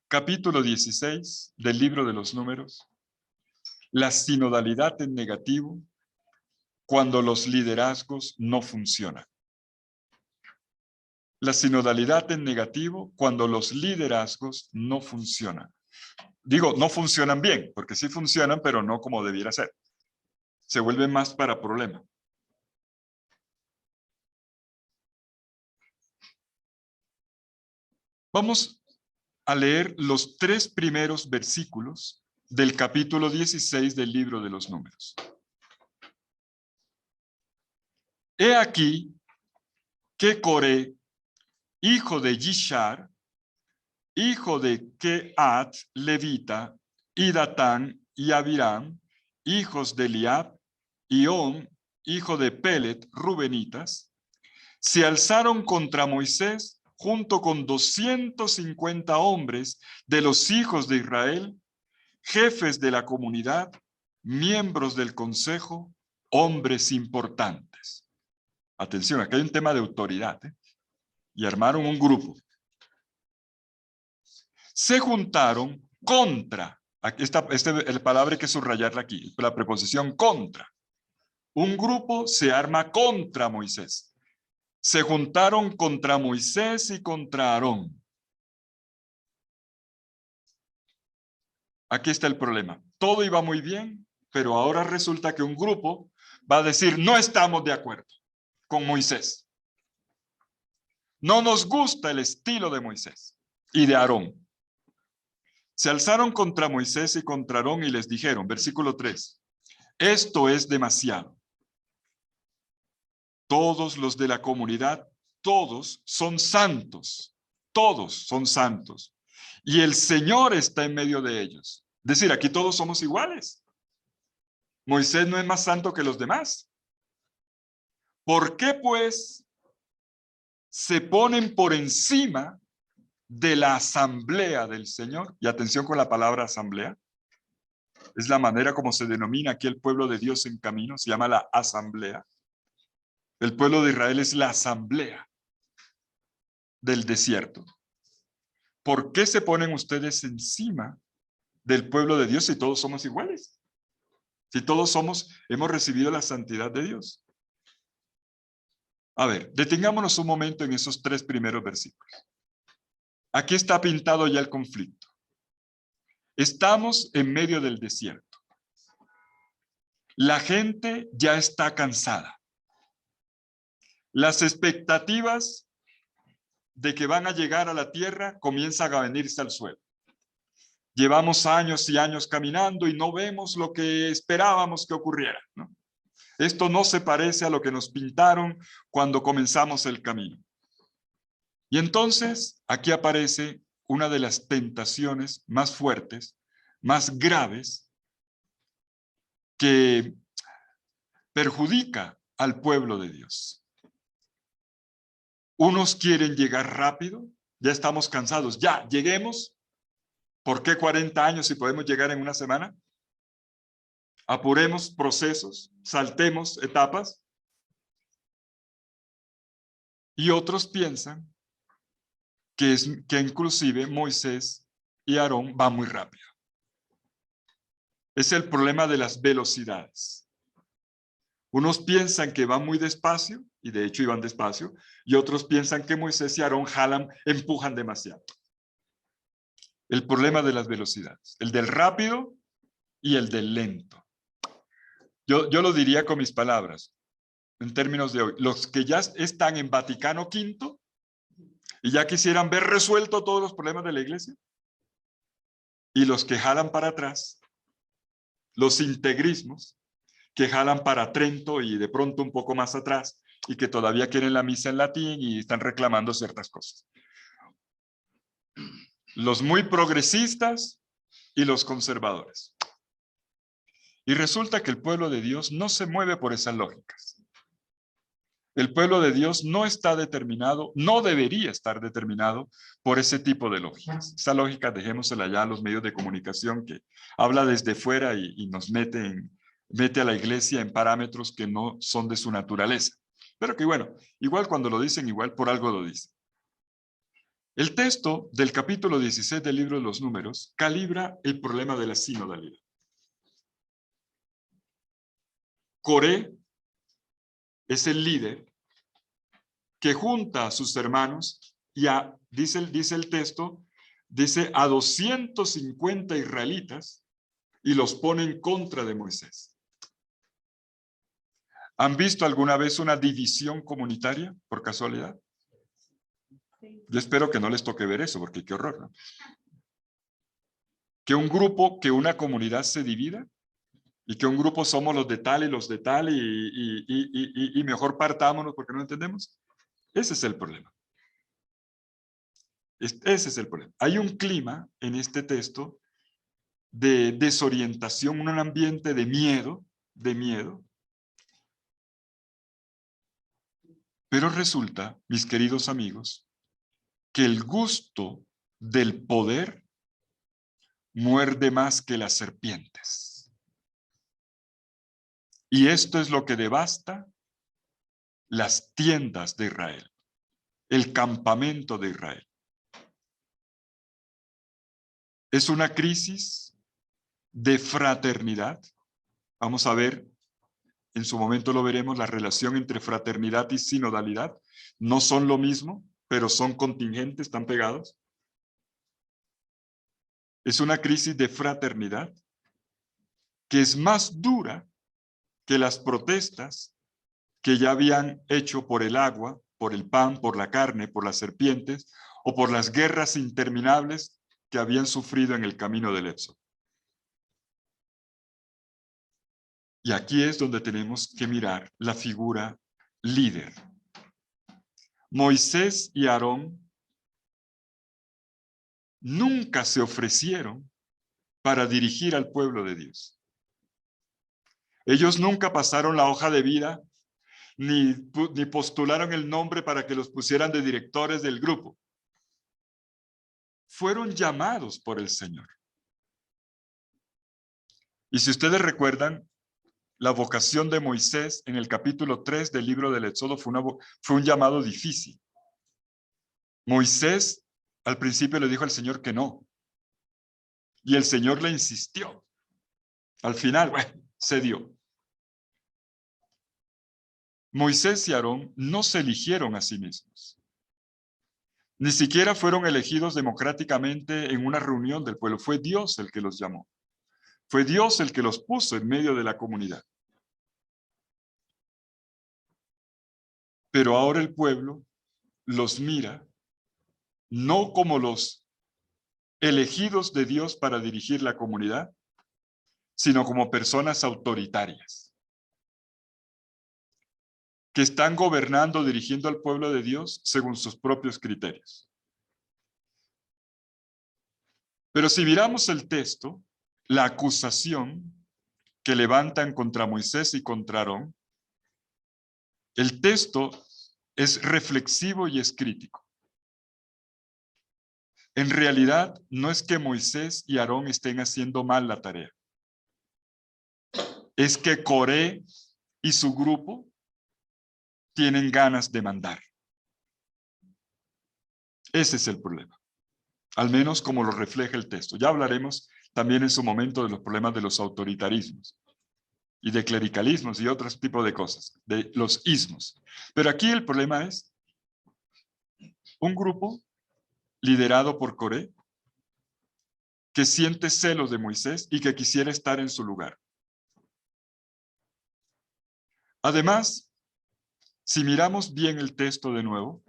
S1: Capítulo 16 del libro de los Números. La sinodalidad en negativo cuando los liderazgos no funcionan. La sinodalidad en negativo cuando los liderazgos no funcionan. Digo, no funcionan bien, porque sí funcionan, pero no como debiera ser. Se vuelven más para problema. Vamos a leer los 3 primeros versículos del capítulo 16 del libro de los Números. He aquí que Coré, hijo de Yishar, hijo de Keat, levita, y Datán y Abiram, hijos de Eliab, y On, hijo de Pelet, rubenitas, se alzaron contra Moisés junto con 250 hombres de los hijos de Israel, jefes de la comunidad, miembros del consejo, hombres importantes. Atención, aquí hay un tema de autoridad, y armaron un grupo. Se juntaron contra, aquí está la palabra hay que subrayarla aquí, la preposición contra. Un grupo se arma contra Moisés. Se juntaron contra Moisés y contra Aarón. Aquí está el problema. Todo iba muy bien, pero ahora resulta que un grupo va a decir, no estamos de acuerdo con Moisés. No nos gusta el estilo de Moisés y de Aarón. Se alzaron contra Moisés y contra Aarón y les dijeron, versículo 3, esto es demasiado. Todos los de la comunidad, todos son santos, y el Señor está en medio de ellos. Es decir, aquí todos somos iguales. Moisés no es más santo que los demás. ¿Por qué, pues, se ponen por encima de la asamblea del Señor. Y atención con la palabra asamblea. Es la manera como se denomina aquí el pueblo de Dios en camino. Se llama la asamblea. El pueblo de Israel es la asamblea del desierto. ¿Por qué se ponen ustedes encima del pueblo de Dios si todos somos iguales? Si todos hemos recibido la santidad de Dios. A ver, detengámonos un momento en esos 3 primeros versículos. Aquí está pintado ya el conflicto. Estamos en medio del desierto. La gente ya está cansada. Las expectativas de que van a llegar a la tierra comienzan a venirse al suelo. Llevamos años y años caminando y no vemos lo que esperábamos que ocurriera, ¿no? Esto no se parece a lo que nos pintaron cuando comenzamos el camino. Y entonces aquí aparece una de las tentaciones más fuertes, más graves, que perjudica al pueblo de Dios. Unos quieren llegar rápido, ya estamos cansados, ya, lleguemos. ¿Por qué 40 años si podemos llegar en una semana? Apuremos procesos, saltemos etapas. Y otros piensan que inclusive Moisés y Aarón van muy rápido. Es el problema de las velocidades. Unos piensan que van muy despacio, y de hecho iban despacio, y otros piensan que Moisés y Aarón empujan demasiado. El problema de las velocidades, el del rápido y el del lento. Yo lo diría con mis palabras, en términos de hoy. Los que ya están en Vaticano V y ya quisieran ver resuelto todos los problemas de la iglesia, y los que jalan para atrás, los integrismos, que jalan para Trento y de pronto un poco más atrás, y que todavía quieren la misa en latín y están reclamando ciertas cosas. Los muy progresistas y los conservadores. Y resulta que el pueblo de Dios no se mueve por esas lógicas. El pueblo de Dios no está determinado, no debería estar determinado por ese tipo de lógicas. Esa lógica dejémosela ya a los medios de comunicación que habla desde fuera y nos mete a la iglesia en parámetros que no son de su naturaleza. Pero que bueno, igual cuando lo dicen, igual por algo lo dicen. El texto del capítulo 16 del libro de los Números calibra el problema de la sinodalidad. Coré es el líder que junta a sus hermanos y dice el texto, dice a 250 israelitas y los pone en contra de Moisés. ¿Han visto alguna vez una división comunitaria por casualidad? Yo espero que no les toque ver eso, porque qué horror, ¿no? Que un grupo, que una comunidad se divida y que un grupo somos los de tal y los de tal y mejor partámonos porque no entendemos. Ese es el problema. Ese es el problema. Hay un clima en este texto de desorientación, un ambiente de miedo. Pero resulta, mis queridos amigos, que el gusto del poder muerde más que las serpientes. Y esto es lo que devasta las tiendas de Israel, el campamento de Israel. Es una crisis de fraternidad. Vamos a ver, en su momento lo veremos, la relación entre fraternidad y sinodalidad. No son lo mismo, pero son contingentes, están pegados. Es una crisis de fraternidad que es más dura que las protestas que ya habían hecho por el agua, por el pan, por la carne, por las serpientes, o por las guerras interminables que habían sufrido en el camino del Éxodo. Y aquí es donde tenemos que mirar la figura líder. Moisés y Aarón nunca se ofrecieron para dirigir al pueblo de Dios. Ellos nunca pasaron la hoja de vida, ni postularon el nombre para que los pusieran de directores del grupo. Fueron llamados por el Señor. Y si ustedes recuerdan, la vocación de Moisés en el capítulo 3 del libro del Éxodo fue un llamado difícil. Moisés al principio le dijo al Señor que no. Y el Señor le insistió. Al final, bueno, cedió. Moisés y Aarón no se eligieron a sí mismos. Ni siquiera fueron elegidos democráticamente en una reunión del pueblo. Fue Dios el que los llamó. Fue Dios el que los puso en medio de la comunidad. Pero ahora el pueblo los mira no como los elegidos de Dios para dirigir la comunidad, sino como personas autoritarias que están gobernando, dirigiendo al pueblo de Dios según sus propios criterios. Pero si miramos el texto, la acusación que levantan contra Moisés y contra Aarón, el texto es reflexivo y es crítico. En realidad, no es que Moisés y Aarón estén haciendo mal la tarea. Es que Coré y su grupo tienen ganas de mandar. Ese es el problema. Al menos como lo refleja el texto. Ya hablaremos también en su momento de los problemas de los autoritarismos y de clericalismos y otros tipos de cosas, de los ismos. Pero aquí el problema es un grupo liderado por Coré que siente celos de Moisés y que quisiera estar en su lugar. Además, si miramos bien el texto de nuevo,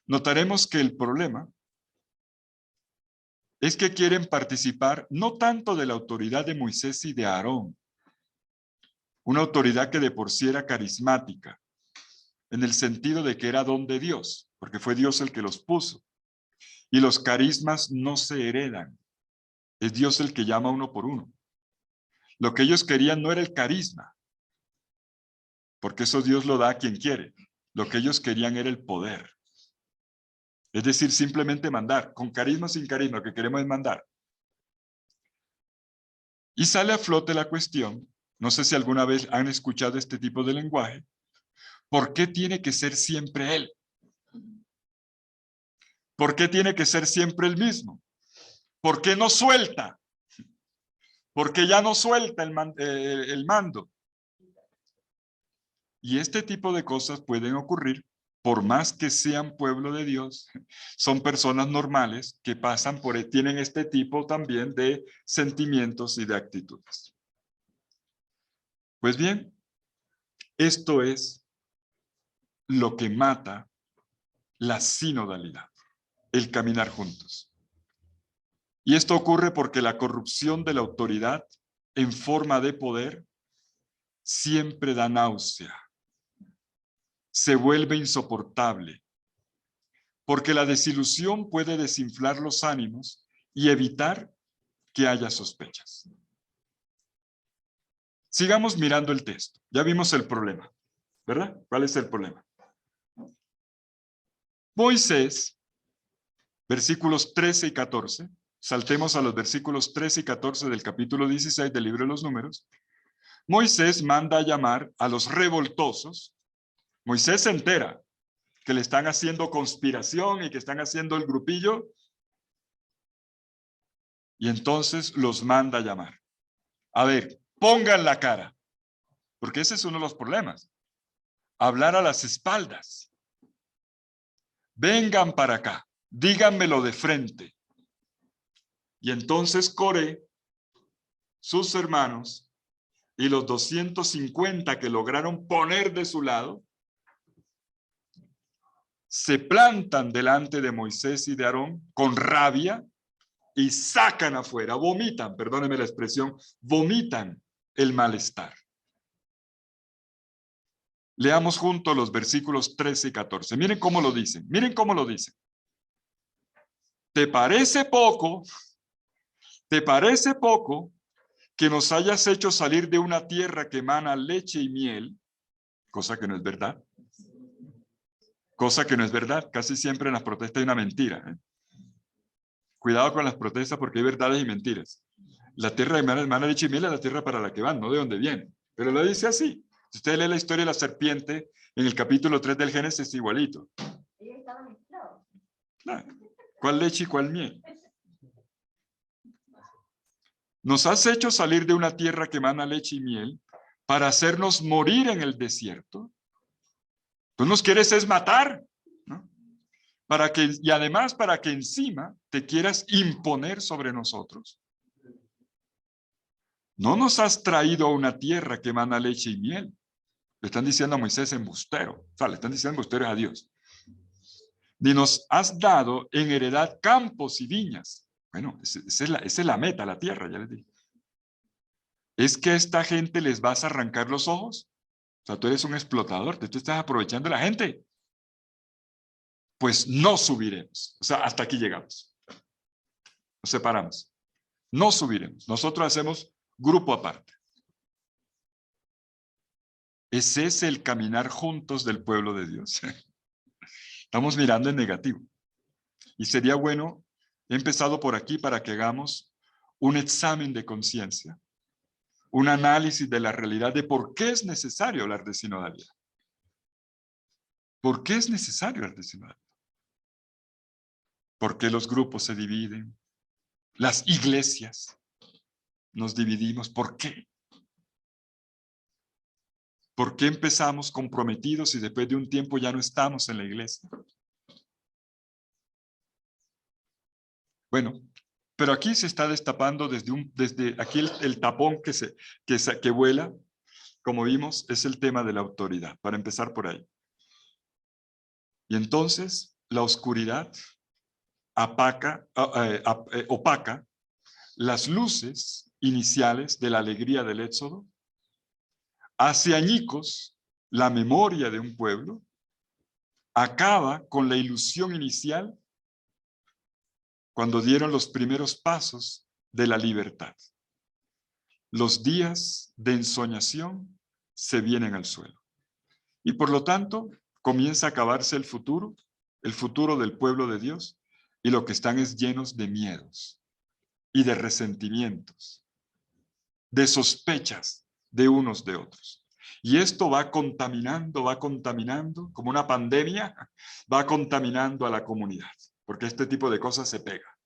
S1: notaremos que el problema es que quieren participar no tanto de la autoridad de Moisés y de Aarón, una autoridad que de por sí era carismática, en el sentido de que era don de Dios, porque fue Dios el que los puso. Y los carismas no se heredan, es Dios el que llama uno por uno. Lo que ellos querían no era el carisma, porque eso Dios lo da a quien quiere. Lo que ellos querían era el poder. Es decir, simplemente mandar, con carisma o sin carisma, lo que queremos es mandar. Y sale a flote la cuestión, no sé si alguna vez han escuchado este tipo de lenguaje, ¿por qué tiene que ser siempre él? ¿Por qué tiene que ser siempre el mismo? ¿Por qué no suelta? ¿Por qué ya no suelta el mando? Y este tipo de cosas pueden ocurrir, por más que sean pueblo de Dios, son personas normales que pasan tienen este tipo también de sentimientos y de actitudes. Pues bien, esto es lo que mata la sinodalidad, el caminar juntos. Y esto ocurre porque la corrupción de la autoridad en forma de poder siempre da náusea. Se vuelve insoportable, porque la desilusión puede desinflar los ánimos y evitar que haya sospechas. Sigamos mirando el texto. Ya vimos el problema, ¿verdad? ¿Cuál es el problema? Moisés, versículos 13 y 14, saltemos a los versículos 13 y 14 del capítulo 16 del libro de los Números. Moisés manda a llamar a los revoltosos. Moisés se entera que le están haciendo conspiración y que están haciendo el grupillo. Y entonces los manda a llamar. A ver, pongan la cara. Porque ese es uno de los problemas. Hablar a las espaldas. Vengan para acá. Díganmelo de frente. Y entonces Coré, sus hermanos y los 250 que lograron poner de su lado, se plantan delante de Moisés y de Aarón con rabia y sacan afuera, vomitan, perdónenme la expresión, vomitan el malestar. Leamos juntos los versículos 13 y 14. Miren cómo lo dicen, miren cómo lo dicen. ¿Te parece poco que nos hayas hecho salir de una tierra que emana leche y miel, cosa que no es verdad. Cosa que no es verdad. Casi siempre en las protestas hay una mentira. Cuidado con las protestas porque hay verdades y mentiras. La tierra de mana, leche y miel es la tierra para la que van, no de donde vienen. Pero lo dice así. Si usted lee la historia de la serpiente en el capítulo 3 del Génesis, es igualito. ¿Cuál leche y cuál miel? Nos has hecho salir de una tierra que emana leche y miel para hacernos morir en el desierto. Tú nos quieres es matar, ¿no? Y además para que encima te quieras imponer sobre nosotros. No nos has traído a una tierra que emana leche y miel. Le están diciendo a Moisés embustero. O sea, le están diciendo embusteros a Dios. Ni nos has dado en heredad campos y viñas. Bueno, esa es la meta, la tierra, ya les dije. ¿Es que a esta gente les vas a arrancar los ojos? O sea, tú eres un explotador, tú estás aprovechando a la gente. Pues no subiremos. O sea, hasta aquí llegamos. Nos separamos. No subiremos. Nosotros hacemos grupo aparte. Ese es el caminar juntos del pueblo de Dios. Estamos mirando en negativo. Y sería bueno, he empezado por aquí para que hagamos un examen de conciencia, un análisis de la realidad de por qué es necesario hablar de sinodalidad. ¿Por qué es necesario hablar de sinodalidad? ¿Por qué los grupos se dividen? Las iglesias nos dividimos. ¿Por qué? ¿Por qué empezamos comprometidos y después de un tiempo ya no estamos en la iglesia? Bueno, pero aquí se está destapando desde aquí el tapón que vuela, como vimos, es el tema de la autoridad, para empezar por ahí. Y entonces la oscuridad opaca las luces iniciales de la alegría del Éxodo, hace añicos la memoria de un pueblo, acaba con la ilusión inicial cuando dieron los primeros pasos de la libertad. Los días de ensoñación se vienen al suelo. Y por lo tanto, comienza a acabarse el futuro del pueblo de Dios, y lo que están es llenos de miedos y de resentimientos, de sospechas de unos de otros. Y esto va contaminando, como una pandemia, va contaminando a la comunidad, porque este tipo de cosas se pega.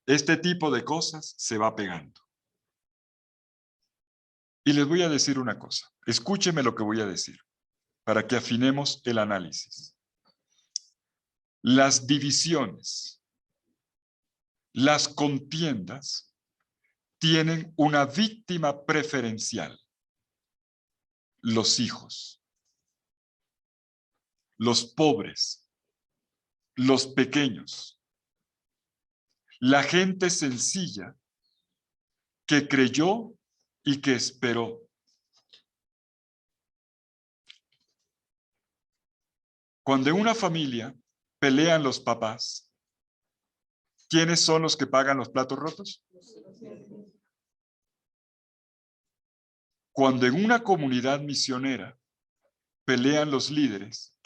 S1: Este tipo de cosas se va pegando. Y les voy a decir una cosa, escúcheme lo que voy a decir, para que afinemos el análisis. Las divisiones, las contiendas, tienen una víctima preferencial: los hijos, los pobres, los pequeños, la gente sencilla que creyó y que esperó. Cuando en una familia pelean los papás, ¿quiénes son los que pagan los platos rotos? Cuando en una comunidad misionera pelean los líderes,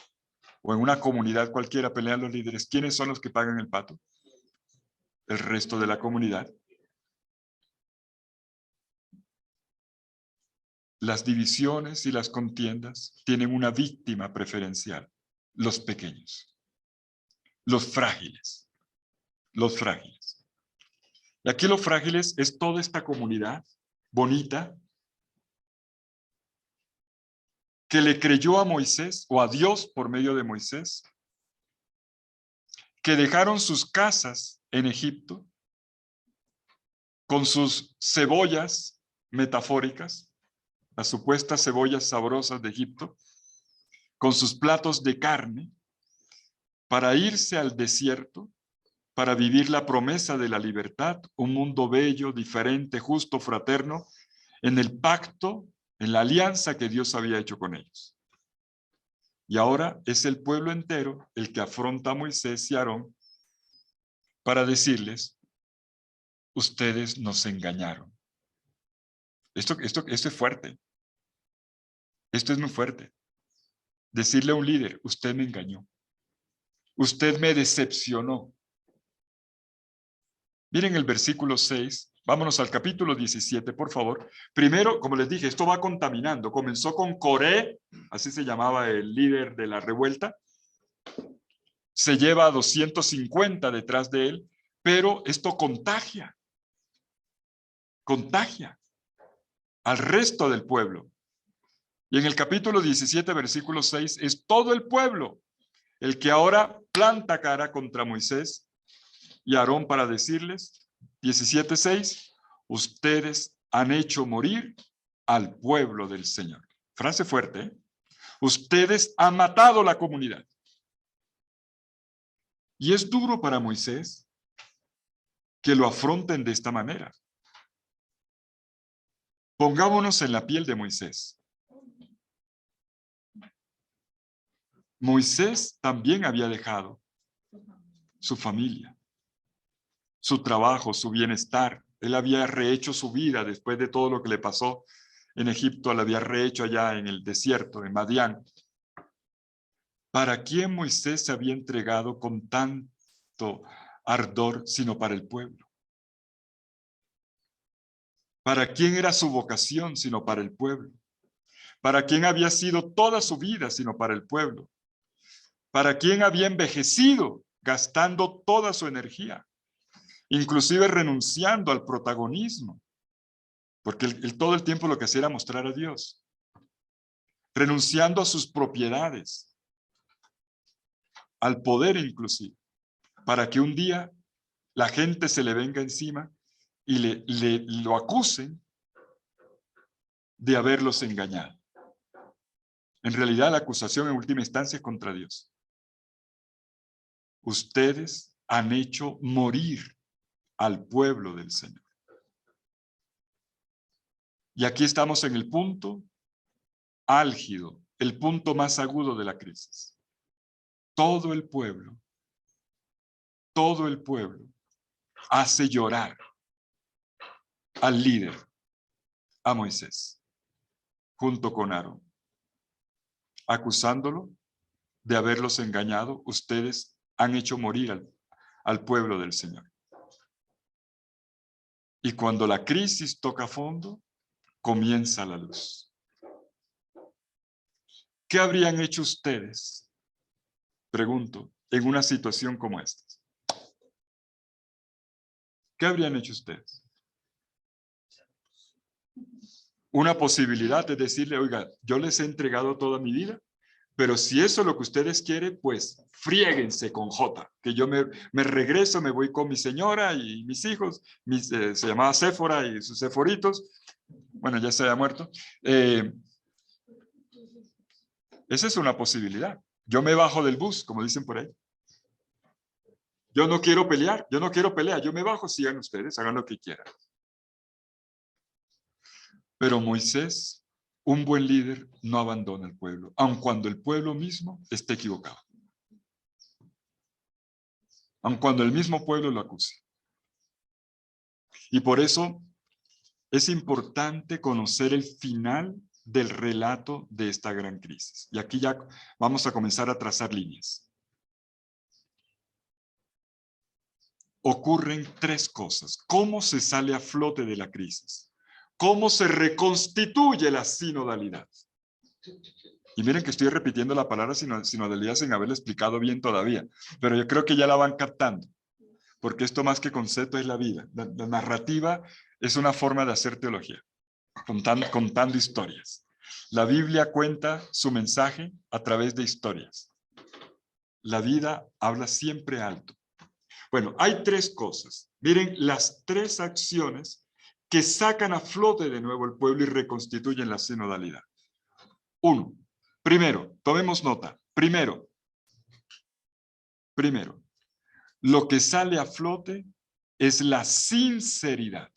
S1: o en una comunidad cualquiera pelean los líderes, ¿quiénes son los que pagan el pato? El resto de la comunidad. Las divisiones y las contiendas tienen una víctima preferencial: los pequeños, los frágiles, los frágiles. Y aquí los frágiles es toda esta comunidad bonita que le creyó a Moisés, o a Dios por medio de Moisés, que dejaron sus casas en Egipto con sus cebollas metafóricas, las supuestas cebollas sabrosas de Egipto, con sus platos de carne, para irse al desierto, para vivir la promesa de la libertad, un mundo bello, diferente, justo, fraterno, en el pacto, en la alianza que Dios había hecho con ellos. Y ahora es el pueblo entero el que afronta a Moisés y a Aarón para decirles: ustedes nos engañaron. Esto es fuerte. Esto es muy fuerte. Decirle a un líder, usted me engañó. Usted me decepcionó. Miren el versículo 6. Vámonos al capítulo 17, por favor. Primero, como les dije, esto va contaminando. Comenzó con Coré, así se llamaba el líder de la revuelta. Se lleva a 250 detrás de él, pero esto contagia al resto del pueblo. Y en el capítulo 17, versículo 6, es todo el pueblo el que ahora planta cara contra Moisés y Aarón para decirles, 17:6, ustedes han hecho morir al pueblo del Señor. Frase fuerte, ¿eh? Ustedes han matado la comunidad. Y es duro para Moisés que lo afronten de esta manera. Pongámonos en la piel de Moisés. Moisés también había dejado su familia, su trabajo, su bienestar. Él había rehecho su vida después de todo lo que le pasó en Egipto, la había rehecho allá en el desierto de Madián. ¿Para quién Moisés se había entregado con tanto ardor, sino para el pueblo? ¿Para quién era su vocación, sino para el pueblo? ¿Para quién había sido toda su vida, sino para el pueblo? ¿Para quién había envejecido, gastando toda su energía? Inclusive renunciando al protagonismo, porque él todo el tiempo lo que hacía era mostrar a Dios. Renunciando a sus propiedades, al poder inclusive, para que un día la gente se le venga encima y lo acusen de haberlos engañado. En realidad, la acusación en última instancia es contra Dios. Ustedes han hecho morir al pueblo del Señor. Y aquí estamos en el punto álgido, el punto más agudo de la crisis. Todo el pueblo hace llorar al líder, a Moisés, junto con Aarón, acusándolo de haberlos engañado. Ustedes han hecho morir al pueblo del Señor. Y cuando la crisis toca fondo, comienza la luz. ¿Qué habrían hecho ustedes? Pregunto, en una situación como esta. ¿Qué habrían hecho ustedes? Una posibilidad es decirle, oiga, yo les he entregado toda mi vida, pero si eso es lo que ustedes quieren, pues friéguense con J, que yo me regreso, me voy con mi señora y mis hijos, se llamaba Séfora y sus seforitos, bueno, ya se había muerto. Esa es una posibilidad. Yo me bajo del bus, como dicen por ahí. Yo no quiero pelear, yo me bajo, sigan ustedes, hagan lo que quieran. Pero Moisés, un buen líder, no abandona al pueblo, aun cuando el pueblo mismo esté equivocado. Aun cuando el mismo pueblo lo acuse. Y por eso es importante conocer el final del relato de esta gran crisis. Y aquí ya vamos a comenzar a trazar líneas. Ocurren tres cosas. ¿Cómo se sale a flote de la crisis? ¿Cómo se reconstituye la sinodalidad? Y miren que estoy repitiendo la palabra sinodalidad sin haberle explicado bien todavía, pero yo creo que ya la van captando, porque esto más que concepto es la vida. La narrativa es una forma de hacer teología, contando historias. La Biblia cuenta su mensaje a través de historias. La vida habla siempre alto. Bueno, hay tres cosas. Miren las tres acciones que sacan a flote de nuevo el pueblo y reconstituyen la sinodalidad. Uno, primero, tomemos nota. Primero, lo que sale a flote es la sinceridad.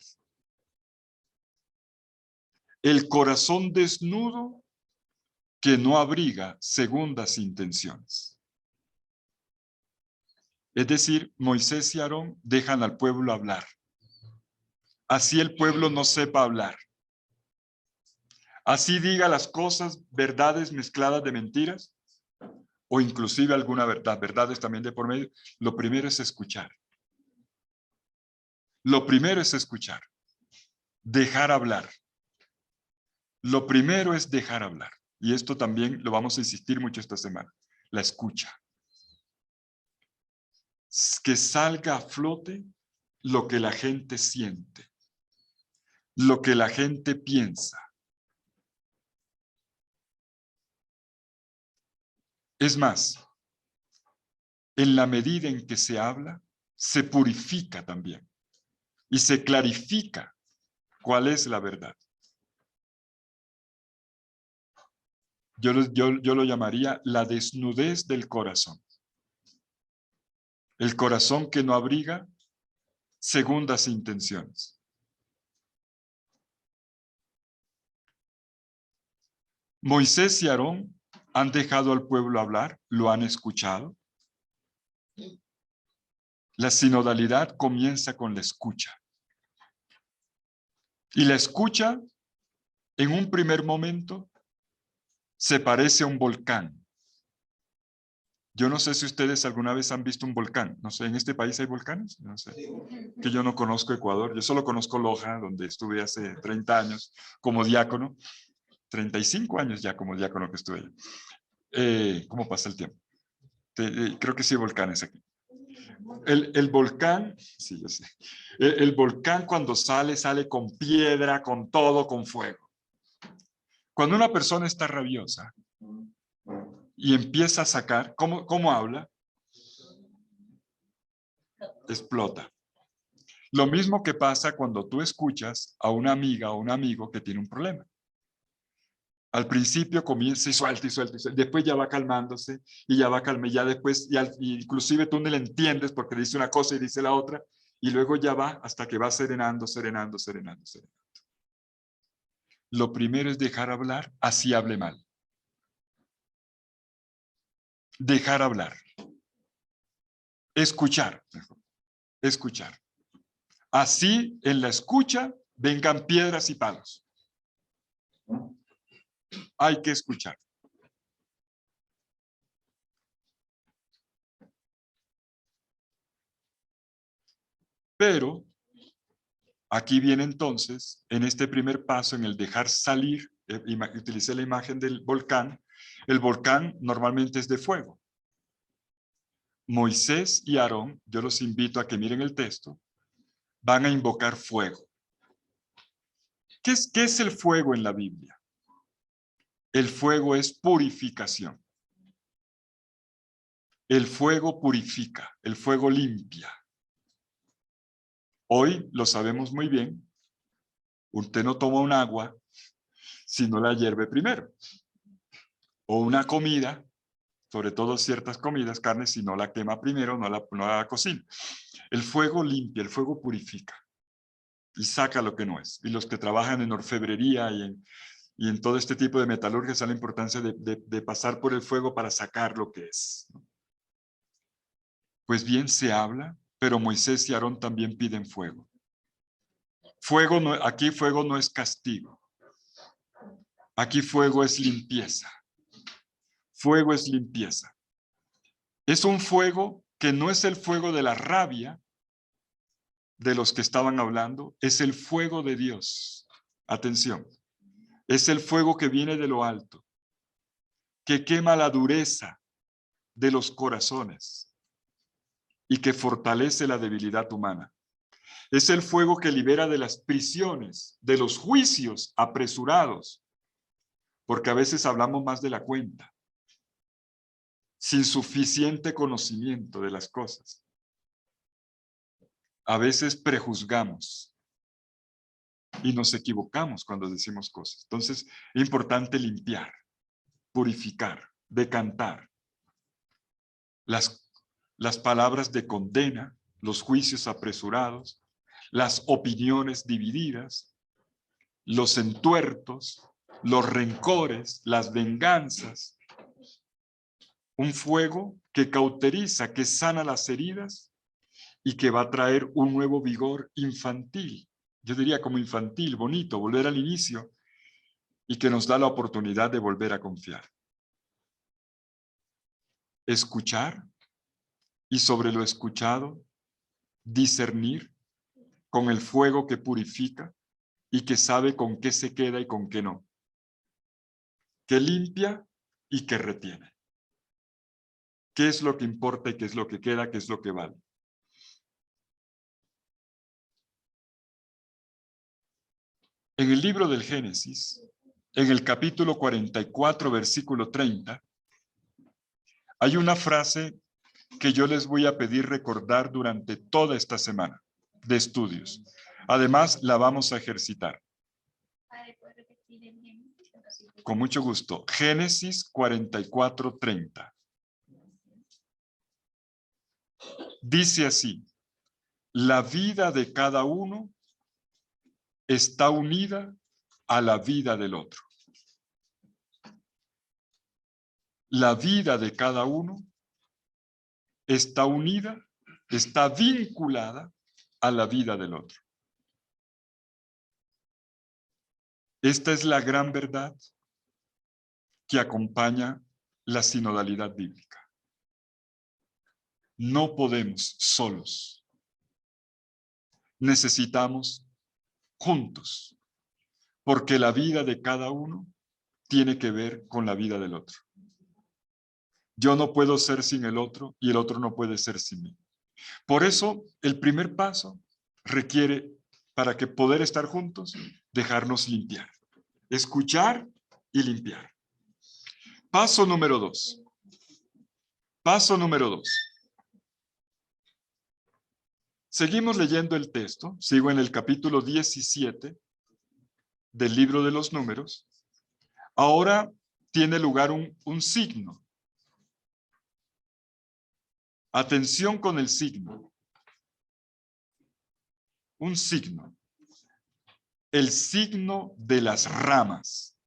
S1: El corazón desnudo que no abriga segundas intenciones. Es decir, Moisés y Aarón dejan al pueblo hablar. Así el pueblo no sepa hablar. Así diga las cosas, verdades mezcladas de mentiras. o inclusive alguna verdad, verdades también de por medio, lo primero es escuchar. Lo primero es escuchar. Dejar hablar. Lo primero es dejar hablar. Y esto también lo vamos a insistir mucho esta semana. La escucha. Que salga a flote lo que la gente siente, lo que la gente piensa. Es más, en la medida en que se habla, se purifica también y se clarifica cuál es la verdad. Yo lo llamaría la desnudez del corazón. El corazón que no abriga segundas intenciones. Moisés y Aarón han dejado al pueblo hablar, lo han escuchado. La sinodalidad comienza con la escucha. Y la escucha, en un primer momento, se parece a un volcán. Yo no sé si ustedes alguna vez han visto un volcán. No sé, ¿en este país hay volcanes? No sé. Que yo no conozco Ecuador. Yo solo conozco Loja, donde estuve hace 30 años como diácono. 35 años ya como diácono que estuve allá. ¿Cómo pasa el tiempo? Creo que sí hay volcanes aquí. El volcán, sí, yo sé. El volcán cuando sale con piedra, con todo, con fuego. Cuando una persona está rabiosa y empieza a sacar, ¿cómo habla? Explota. Lo mismo que pasa cuando tú escuchas a una amiga o un amigo que tiene un problema. Al principio comienza y suelta y suelta y suelta. Después ya va calmándose y ya va calmando. Ya después, inclusive tú no le entiendes porque dice una cosa y dice la otra. Y luego ya va hasta que va serenando, serenando, serenando, serenando. Lo primero es dejar hablar, así hable mal. Dejar hablar. Escuchar. Escuchar. Así en la escucha vengan piedras y palos. Hay que escuchar. Pero aquí viene entonces, en este primer paso, en el dejar salir, utilicé la imagen del volcán. El volcán normalmente es de fuego. Moisés y Aarón, yo los invito a que miren el texto, van a invocar fuego. ¿Qué es el fuego en la Biblia? El fuego es purificación. El fuego purifica, el fuego limpia. Hoy lo sabemos muy bien. Usted no toma un agua si no la hierve primero. O una comida, sobre todo ciertas comidas, carne, si no la quema primero, no la cocina. El fuego limpia, el fuego purifica y saca lo que no es. Y los que trabajan en orfebrería y en todo este tipo de metalurgia saben la importancia de pasar por el fuego para sacar lo que es. Pues bien, se habla, pero Moisés y Aarón también piden fuego. Aquí fuego no es castigo. Aquí fuego es limpieza. Fuego es limpieza. Es un fuego que no es el fuego de la rabia de los que estaban hablando, es el fuego de Dios. Atención. Es el fuego que viene de lo alto, que quema la dureza de los corazones y que fortalece la debilidad humana. Es el fuego que libera de las prisiones, de los juicios apresurados, porque a veces hablamos más de la cuenta, sin suficiente conocimiento de las cosas. A veces prejuzgamos y nos equivocamos cuando decimos cosas. Entonces, es importante limpiar, purificar, decantar. Las palabras de condena, los juicios apresurados, las opiniones divididas, los entuertos, los rencores, las venganzas. Un fuego que cauteriza, que sana las heridas y que va a traer un nuevo vigor infantil. Yo diría como infantil, bonito, volver al inicio y que nos da la oportunidad de volver a confiar. escuchar y sobre lo escuchado discernir con el fuego que purifica y que sabe con qué se queda y con qué no, que limpia y que retiene. ¿Qué es lo que importa y qué es lo que queda, qué es lo que vale? En el libro del Génesis, en el capítulo 44, versículo 30, hay una frase que yo les voy a pedir recordar durante toda esta semana de estudios. Además, la vamos a ejercitar. Con mucho gusto. Génesis 44, 30. Dice así: la vida de cada uno está unida a la vida del otro. La vida de cada uno está unida, está vinculada a la vida del otro. Esta es la gran verdad que acompaña la sinodalidad bíblica. No podemos solos. Necesitamos juntos, porque la vida de cada uno tiene que ver con la vida del otro. Yo no puedo ser sin el otro y el otro no puede ser sin mí. Por eso, el primer paso requiere, para que poder estar juntos, dejarnos limpiar. Escuchar y limpiar. Paso número 2. Paso número 2. Seguimos leyendo el texto. Sigo en el capítulo 17 del libro de los Números. Ahora tiene lugar un signo. Atención con el signo. Un signo. El signo de las ramas.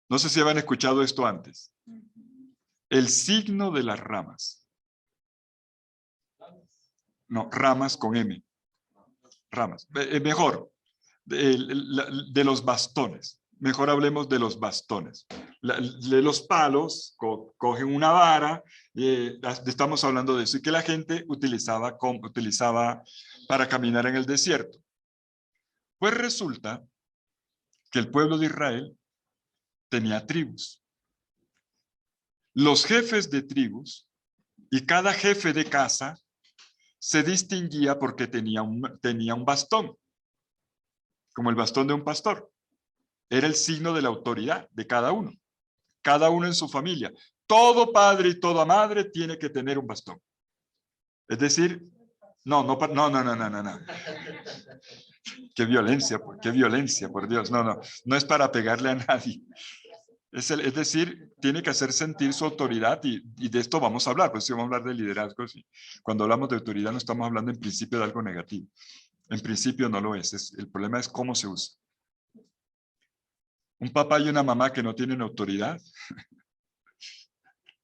S1: No sé si habían escuchado esto antes. El signo de las ramas. No, ramas con M. Ramas. Mejor, de los bastones. Mejor hablemos de los bastones. De los palos, cogen una vara, estamos hablando de eso, y que la gente utilizaba para caminar en el desierto. Pues resulta que el pueblo de Israel tenía tribus. Los jefes de tribus y cada jefe de casa se distinguía porque tenía un bastón, como el bastón de un pastor. Era el signo de la autoridad de cada uno en su familia. Todo padre y toda madre tiene que tener un bastón. Es decir, no. Qué violencia, por Dios. No es para pegarle a nadie. Es decir, tiene que hacer sentir su autoridad y de esto vamos a hablar, pues sí vamos a hablar de liderazgo. Sí. Cuando hablamos de autoridad no estamos hablando en principio de algo negativo. En principio no lo es. El problema es cómo se usa. Un papá y una mamá que no tienen autoridad,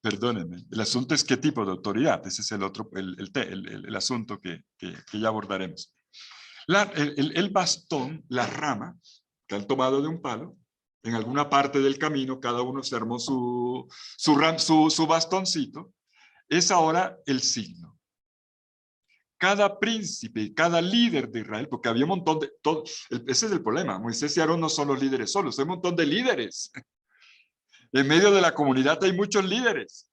S1: perdónenme, el asunto es qué tipo de autoridad. Ese es el otro, el asunto que ya abordaremos. El bastón, la rama, que han tomado de un palo, en alguna parte del camino, cada uno se armó su bastoncito, es ahora el signo. Cada príncipe, cada líder de Israel, porque había un montón de... ese es el problema, Moisés y Aarón no son los líderes solos, hay un montón de líderes. En medio de la comunidad hay muchos líderes.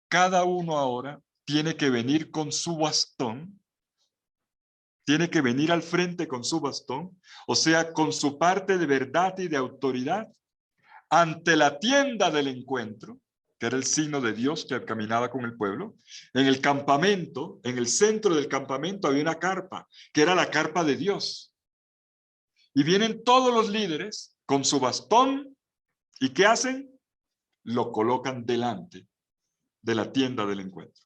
S1: Cada uno ahora tiene que venir con su bastón, tiene que venir al frente con su bastón, o sea, con su parte de verdad y de autoridad, ante la tienda del encuentro, que era el signo de Dios que caminaba con el pueblo. En el campamento, en el centro del campamento había una carpa, que era la carpa de Dios. Y vienen todos los líderes con su bastón, ¿y qué hacen? Lo colocan delante de la tienda del encuentro.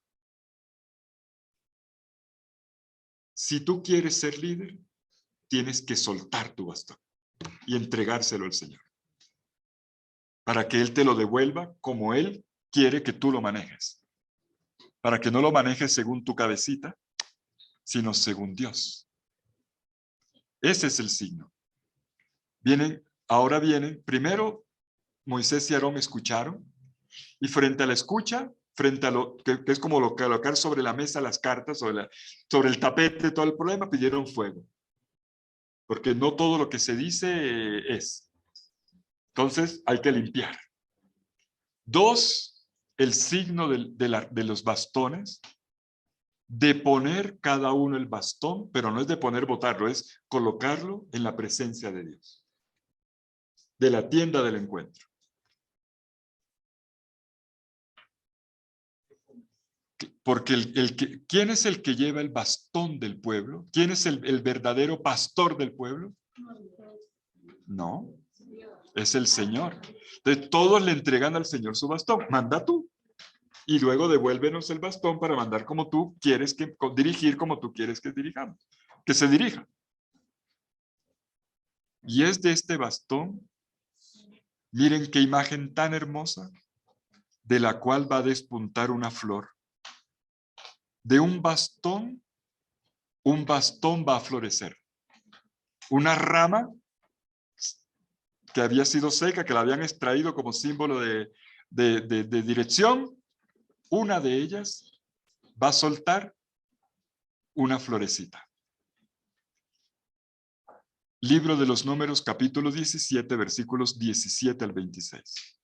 S1: Si tú quieres ser líder, tienes que soltar tu bastón y entregárselo al Señor, para que Él te lo devuelva como Él quiere que tú lo manejes, para que no lo manejes según tu cabecita, sino según Dios. Ese es el signo. Ahora vienen, primero Moisés y Aarón escucharon, Y frente a la escucha, frente a lo que es como colocar sobre la mesa las cartas, sobre el tapete, todo el problema, pidieron fuego. Porque no todo lo que se dice es. Entonces hay que limpiar. 2, el signo de los bastones, de poner cada uno el bastón, pero no es de poner, botarlo, es colocarlo en la presencia de Dios, de la tienda del encuentro. Porque ¿quién es el que lleva el bastón del pueblo? ¿Quién es el verdadero pastor del pueblo? No, es el Señor. Entonces todos le entregan al Señor su bastón. Manda tú. Y luego devuélvenos el bastón para mandar como tú quieres dirigir, como tú quieres que dirijamos, que se dirija. Y es de este bastón, miren qué imagen tan hermosa, de la cual va a despuntar una flor. De un bastón va a florecer. Una rama que había sido seca, que la habían extraído como símbolo de dirección, una de ellas va a soltar una florecita. Libro de los Números, capítulo 17, versículos 17 al 26.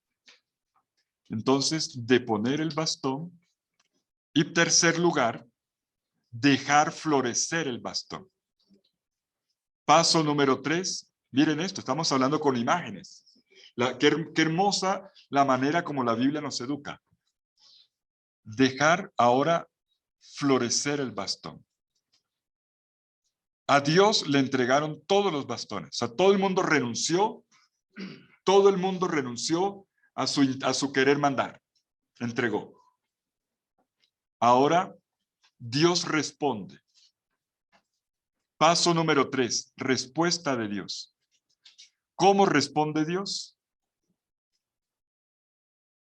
S1: Entonces, de poner el bastón. Y tercer lugar, dejar florecer el bastón. Paso número 3, miren esto, estamos hablando con imágenes. Qué hermosa la manera como la Biblia nos educa. Dejar ahora florecer el bastón. A Dios le entregaron todos los bastones. O sea, todo el mundo renunció a su querer mandar. Entregó. Ahora, Dios responde. Paso número 3, respuesta de Dios. ¿Cómo responde Dios?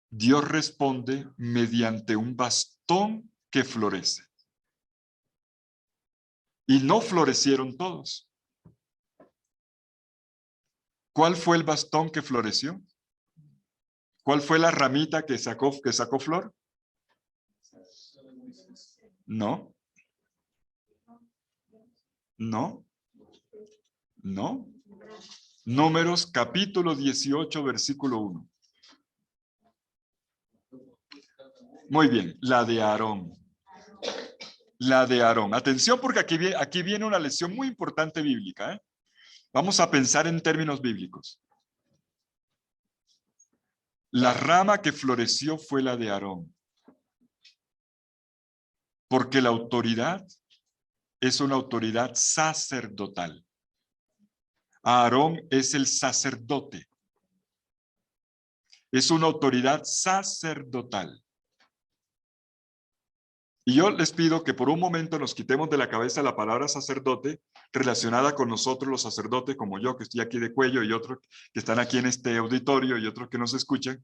S1: Dios responde mediante un bastón que florece. Y no florecieron todos. ¿Cuál fue el bastón que floreció? ¿Cuál fue la ramita que sacó flor? No. No. No. Números capítulo 18, versículo 1. Muy bien, la de Aarón. La de Aarón. Atención porque aquí viene una lección muy importante bíblica. Vamos a pensar en términos bíblicos. La rama que floreció fue la de Aarón. Porque la autoridad es una autoridad sacerdotal. Aarón es el sacerdote. Es una autoridad sacerdotal. Y yo les pido que por un momento nos quitemos de la cabeza la palabra sacerdote relacionada con nosotros los sacerdotes, como yo que estoy aquí de cuello y otros que están aquí en este auditorio y otros que nos escuchan.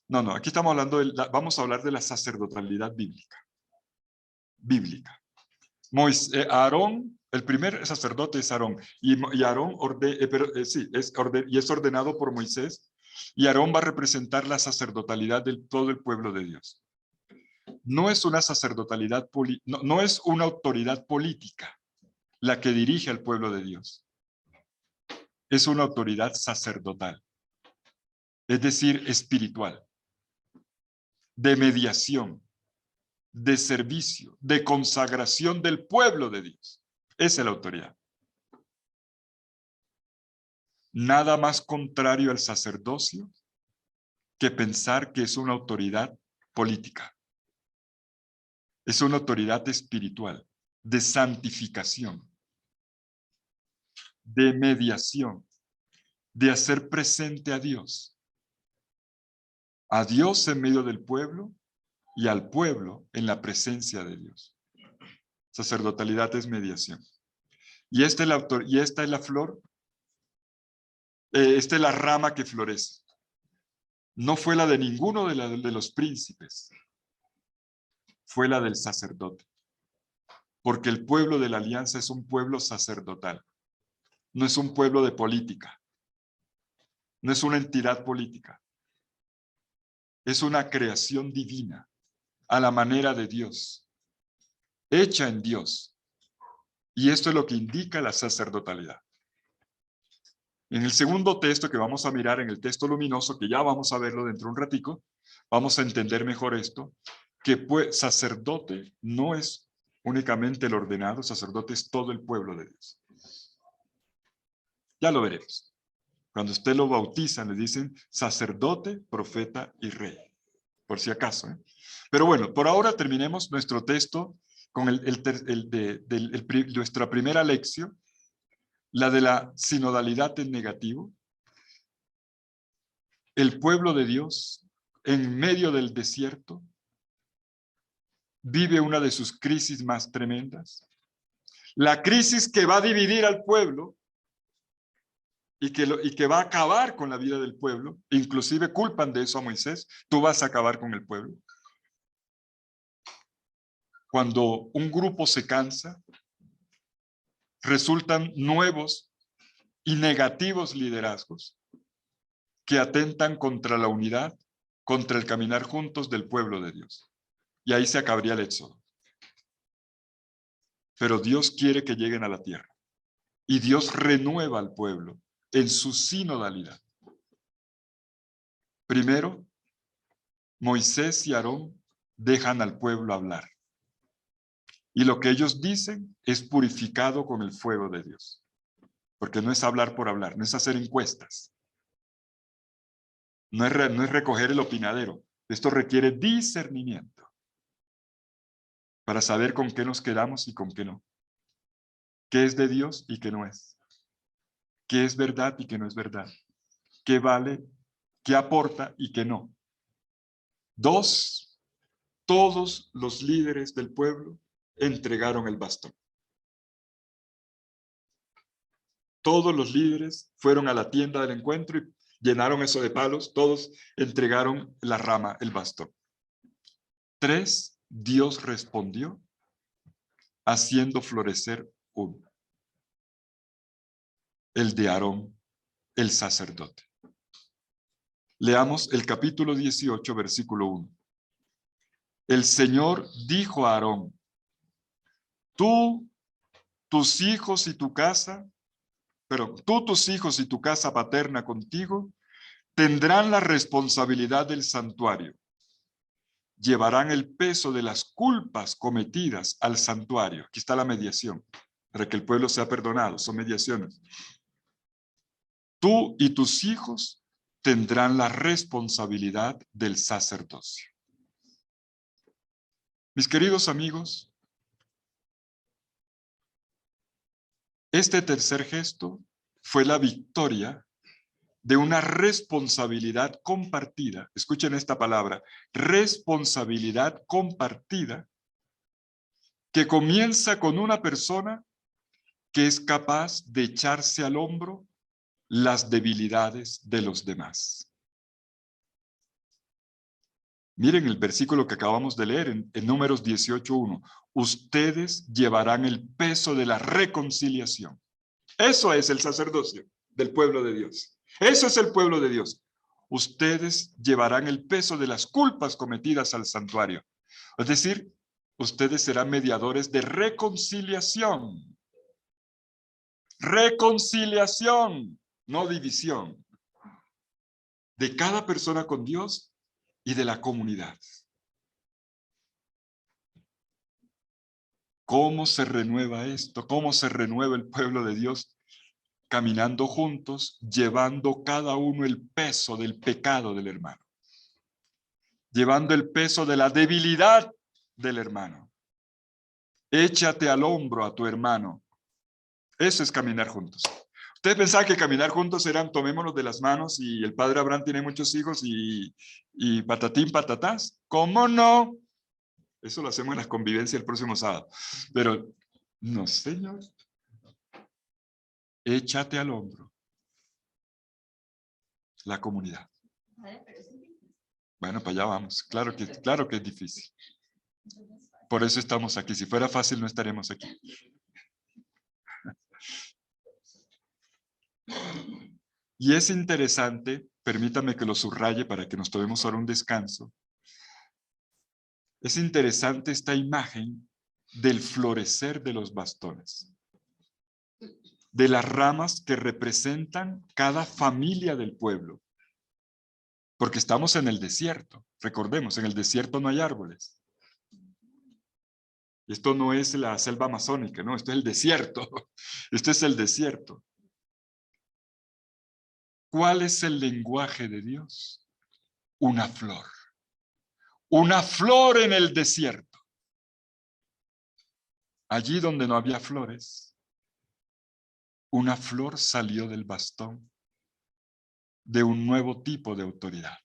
S1: No, aquí estamos hablando vamos a hablar de la sacerdotalidad bíblica. Aarón, el primer sacerdote es Aarón, y Aarón es ordenado por Moisés, y Aarón va a representar la sacerdotalidad de todo el pueblo de Dios. No es una sacerdotalidad, no es una autoridad política la que dirige al pueblo de Dios. Es una autoridad sacerdotal, es decir, espiritual, de mediación, de servicio, de consagración del pueblo de Dios. Esa es la autoridad. Nada más contrario al sacerdocio que pensar que es una autoridad política. Es una autoridad espiritual, de santificación, de mediación, de hacer presente a Dios en medio del pueblo y al pueblo en la presencia de Dios. Sacerdotalidad es mediación. Y esta es la flor, esta es la rama que florece. No fue la de ninguno de los príncipes, fue la del sacerdote. Porque el pueblo de la alianza es un pueblo sacerdotal. No es un pueblo de política. No es una entidad política. Es una creación divina, a la manera de Dios, hecha en Dios. Y esto es lo que indica la sacerdotalidad. En el segundo texto que vamos a mirar, en el texto luminoso, que ya vamos a verlo dentro de un ratico, vamos a entender mejor esto, que sacerdote no es únicamente el ordenado, sacerdote es todo el pueblo de Dios. Ya lo veremos. Cuando usted lo bautizan, le dicen sacerdote, profeta y rey, por si acaso. Pero bueno, por ahora terminemos nuestro texto con nuestra primera lección, la de la sinodalidad en negativo. El pueblo de Dios, en medio del desierto, vive una de sus crisis más tremendas. La crisis que va a dividir al pueblo y que va a acabar con la vida del pueblo. Inclusive culpan de eso a Moisés. Tú vas a acabar con el pueblo. Cuando un grupo se cansa, resultan nuevos y negativos liderazgos que atentan contra la unidad, contra el caminar juntos del pueblo de Dios. Y ahí se acabaría el éxodo. Pero Dios quiere que lleguen a la tierra. Y Dios renueva al pueblo en su sinodalidad. Primero, Moisés y Aarón dejan al pueblo hablar. Y lo que ellos dicen es purificado con el fuego de Dios. Porque no es hablar por hablar, no es hacer encuestas. No es recoger el opinadero. Esto requiere discernimiento para saber con qué nos quedamos y con qué no. Qué es de Dios y qué no es. Qué es verdad y qué no es verdad. Qué vale, qué aporta y qué no. Dos, todos los líderes del pueblo entregaron el bastón. Todos los líderes fueron a la tienda del encuentro y llenaron eso de palos. Todos entregaron la rama, el bastón. Tres, Dios respondió haciendo florecer uno. El de Aarón, el sacerdote. Leamos el capítulo 18, versículo 1. El Señor dijo a Aarón: tú, tus hijos y tu casa, tú, tus hijos y tu casa paterna contigo, tendrán la responsabilidad del santuario. Llevarán el peso de las culpas cometidas al santuario. Aquí está la mediación, para que el pueblo sea perdonado, son mediaciones. Tú y tus hijos tendrán la responsabilidad del sacerdocio. Mis queridos amigos, este tercer gesto fue la victoria de una responsabilidad compartida. Escuchen esta palabra, responsabilidad compartida, que comienza con una persona que es capaz de echarse al hombro las debilidades de los demás. Miren el versículo que acabamos de leer en Números 18:1. Ustedes llevarán el peso de la reconciliación. Eso es el sacerdocio del pueblo de Dios. Eso es el pueblo de Dios. Ustedes llevarán el peso de las culpas cometidas al santuario. Es decir, ustedes serán mediadores de reconciliación. Reconciliación, no división. De cada persona con Dios y de la comunidad. ¿Cómo se renueva esto? ¿Cómo se renueva el pueblo de Dios? Caminando juntos, llevando cada uno el peso del pecado del hermano. Llevando el peso de la debilidad del hermano. Échate al hombro a tu hermano. Eso es caminar juntos. Ustedes pensaban que caminar juntos eran tomémonos de las manos y el padre Abraham tiene muchos hijos y patatín, patatás. ¿Cómo no? Eso lo hacemos en las convivencias el próximo sábado. Pero, no, señor. Échate al hombro. La comunidad. Bueno, para allá vamos. Claro que es difícil. Por eso estamos aquí. Si fuera fácil, no estaremos aquí. Y es interesante permítame que lo subraye para que nos tomemos ahora un descanso. Es interesante esta imagen del florecer de los bastones, de las ramas que representan cada familia del pueblo, porque estamos en el desierto. Recordemos, en el desierto no hay árboles. Esto no es la selva amazónica, no, esto es el desierto. Esto es el desierto. ¿Cuál es el lenguaje de Dios? Una flor. Una flor en el desierto. Allí donde no había flores, una flor salió del bastón de un nuevo tipo de autoridad,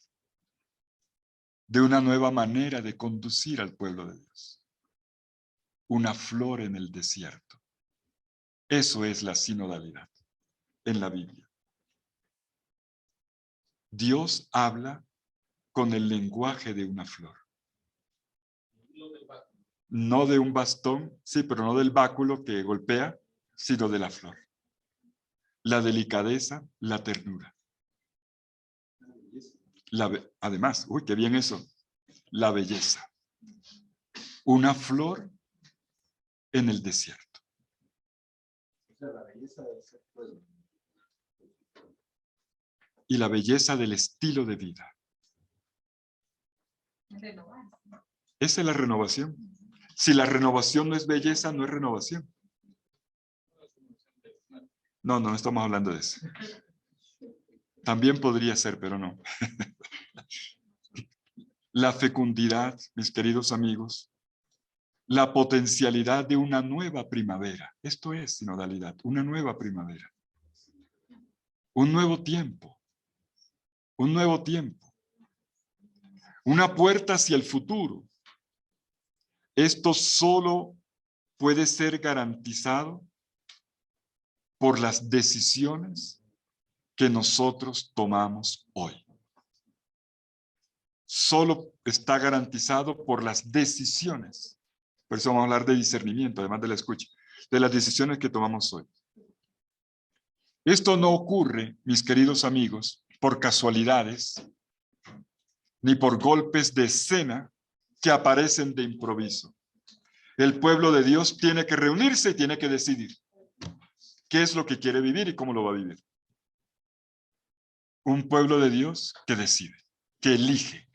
S1: de una nueva manera de conducir al pueblo de Dios. Una flor en el desierto. Eso es la sinodalidad en la Biblia. Dios habla con el lenguaje de una flor. No de un bastón, sí, pero no del báculo que golpea, sino de la flor. La delicadeza, la ternura. Además, uy, qué bien eso, la belleza. Una flor en el desierto. Y la belleza del estilo de vida. Esa es la renovación. Si la renovación no es belleza, no es renovación. No, no estamos hablando de eso. También podría ser, pero no. La fecundidad, mis queridos amigos, la potencialidad de una nueva primavera. Esto es sinodalidad, una nueva primavera. Un nuevo tiempo. Un nuevo tiempo. Una puerta hacia el futuro. Esto solo puede ser garantizado por las decisiones que nosotros tomamos hoy. Solo está garantizado por las decisiones. Por eso vamos a hablar de discernimiento, además de la escucha, de las decisiones que tomamos hoy. Esto no ocurre, mis queridos amigos, por casualidades, ni por golpes de escena que aparecen de improviso. El pueblo de Dios tiene que reunirse y tiene que decidir qué es lo que quiere vivir y cómo lo va a vivir. Un pueblo de Dios que decide, que elige,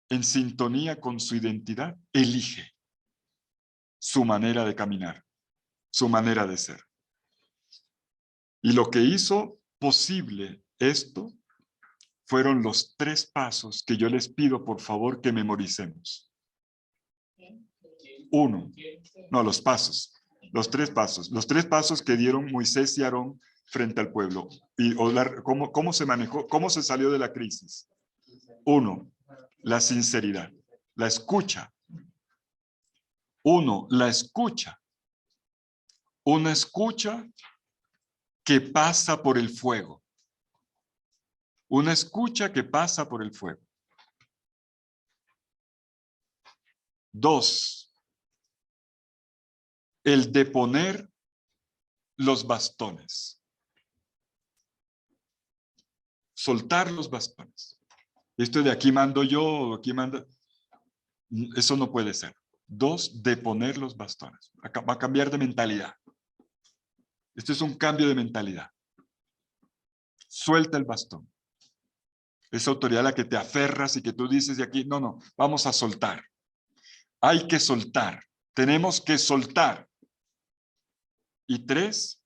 S1: en sintonía con su identidad, elige su manera de caminar, su manera de ser. Y lo que hizo posible esto fueron los 3 pasos que yo les pido, por favor, que memoricemos. 1, no, los pasos, los 3 pasos que dieron Moisés y Aarón frente al pueblo. Y ¿cómo se manejó? ¿Cómo se salió de la crisis? 1, la sinceridad, la escucha. 1, la escucha. Una escucha que pasa por el fuego. Una escucha que pasa por el fuego. 2, el deponer los bastones. Soltar los bastones. Esto de aquí mando yo, aquí manda. Eso no puede ser. 2, deponer los bastones. Va a cambiar de mentalidad. Esto es un cambio de mentalidad. Suelta el bastón. Esa autoridad a la que te aferras y que tú dices de aquí, no, vamos a soltar. Hay que soltar. Tenemos que soltar. Y 3,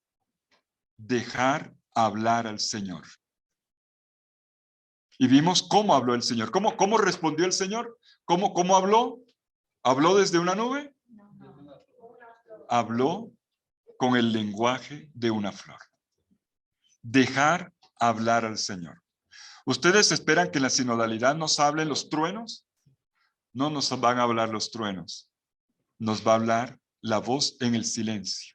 S1: dejar hablar al Señor. Y vimos cómo habló el Señor. ¿Cómo respondió el Señor? ¿Cómo habló? ¿Habló desde una nube? Habló con el lenguaje de una flor. Dejar hablar al Señor. ¿Ustedes esperan que en la sinodalidad nos hablen los truenos? No nos van a hablar los truenos. Nos va a hablar la voz en el silencio.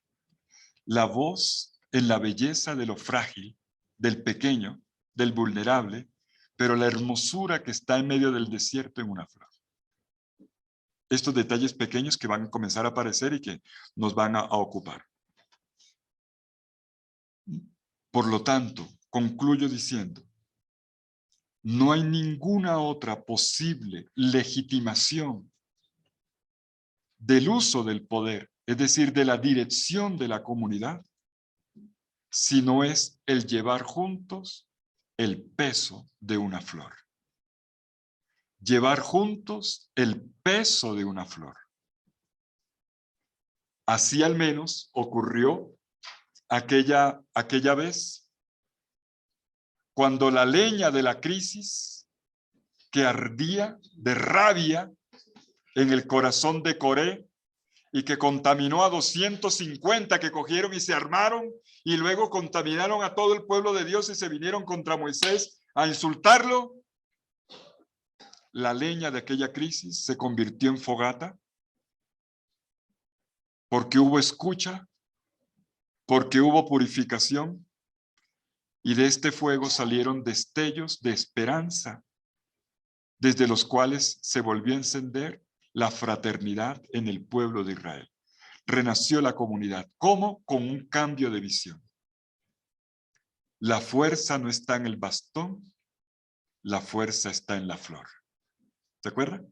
S1: La voz en la belleza de lo frágil, del pequeño, del vulnerable, pero la hermosura que está en medio del desierto en una flor. Estos detalles pequeños que van a comenzar a aparecer y que nos van a ocupar. Por lo tanto, concluyo diciendo, no hay ninguna otra posible legitimación del uso del poder, es decir, de la dirección de la comunidad, si no es el llevar juntos el peso de una flor. Llevar juntos el peso de una flor. Así al menos ocurrió aquella vez cuando la leña de la crisis que ardía de rabia en el corazón de Coré y que contaminó a 250 que cogieron y se armaron y luego contaminaron a todo el pueblo de Dios y se vinieron contra Moisés a insultarlo. La leña de aquella crisis se convirtió en fogata porque hubo escucha, porque hubo purificación y de este fuego salieron destellos de esperanza, desde los cuales se volvió a encender la fraternidad en el pueblo de Israel. Renació la comunidad. ¿Cómo? Con un cambio de visión. La fuerza no está en el bastón, la fuerza está en la flor. ¿Se acuerdan?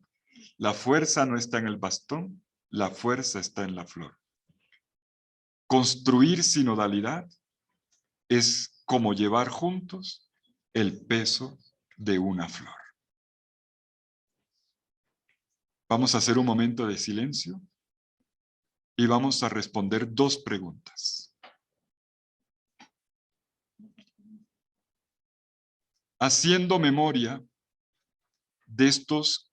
S1: La fuerza no está en el bastón, la fuerza está en la flor. Construir sinodalidad es como llevar juntos el peso de una flor. Vamos a hacer un momento de silencio y vamos a responder dos preguntas. Haciendo memoria de estos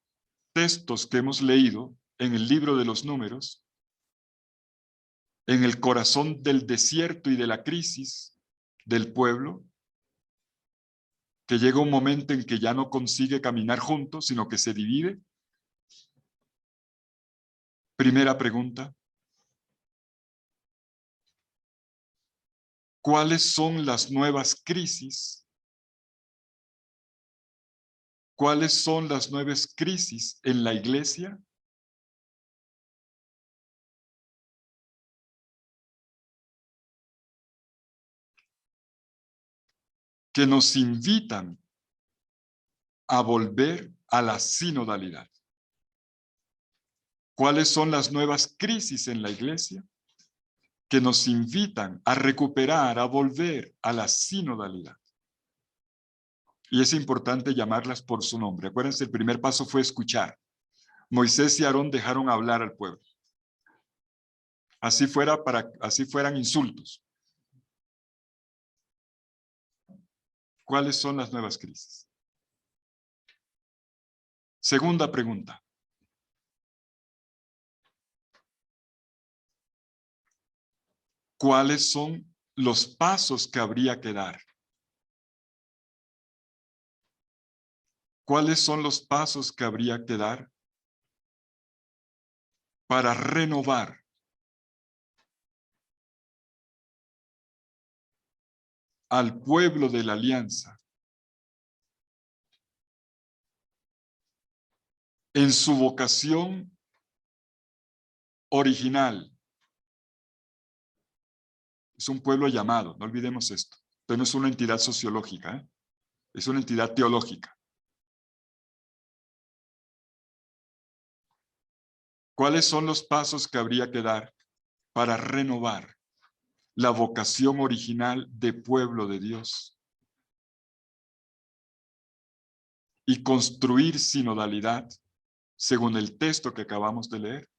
S1: textos que hemos leído en el libro de los Números, en el corazón del desierto y de la crisis del pueblo, que llega un momento en que ya no consigue caminar juntos, sino que se divide. Primera pregunta. ¿Cuáles son las nuevas crisis? ¿Cuáles son las nuevas crisis en la iglesia? Que nos invitan a volver a la sinodalidad. ¿Cuáles son las nuevas crisis en la iglesia? Que nos invitan a recuperar, a volver a la sinodalidad. Y es importante llamarlas por su nombre. Acuérdense, el primer paso fue escuchar. Moisés y Aarón dejaron hablar al pueblo. Así fueran insultos. ¿Cuáles son las nuevas crisis? Segunda pregunta. ¿Cuáles son los pasos que habría que dar? ¿Cuáles son los pasos que habría que dar para renovar al pueblo de la alianza en su vocación original? Es un pueblo llamado, no olvidemos esto. Esto no es una entidad sociológica, es una entidad teológica. ¿Cuáles son los pasos que habría que dar para renovar la vocación original de pueblo de Dios y construir sinodalidad según el texto que acabamos de leer?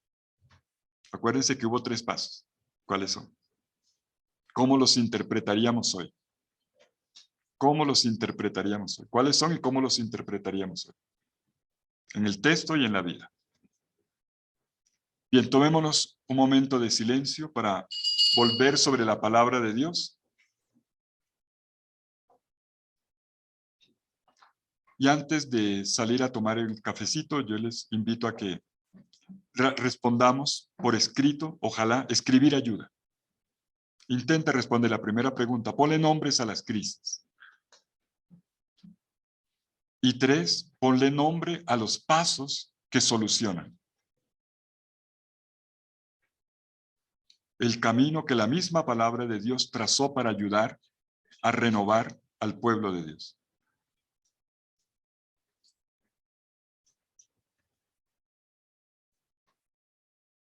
S1: Acuérdense que hubo 3 pasos. ¿Cuáles son? ¿Cómo los interpretaríamos hoy? ¿Cómo los interpretaríamos hoy? ¿Cuáles son y cómo los interpretaríamos hoy? En el texto y en la vida. Bien, tomémonos un momento de silencio para volver sobre la palabra de Dios. Y antes de salir a tomar el cafecito, yo les invito a que respondamos por escrito. Ojalá, escribir ayuda. Intenta responder la primera pregunta. Ponle nombres a las crisis. Y 3, ponle nombre a los pasos que solucionan. El camino que la misma palabra de Dios trazó para ayudar a renovar al pueblo de Dios.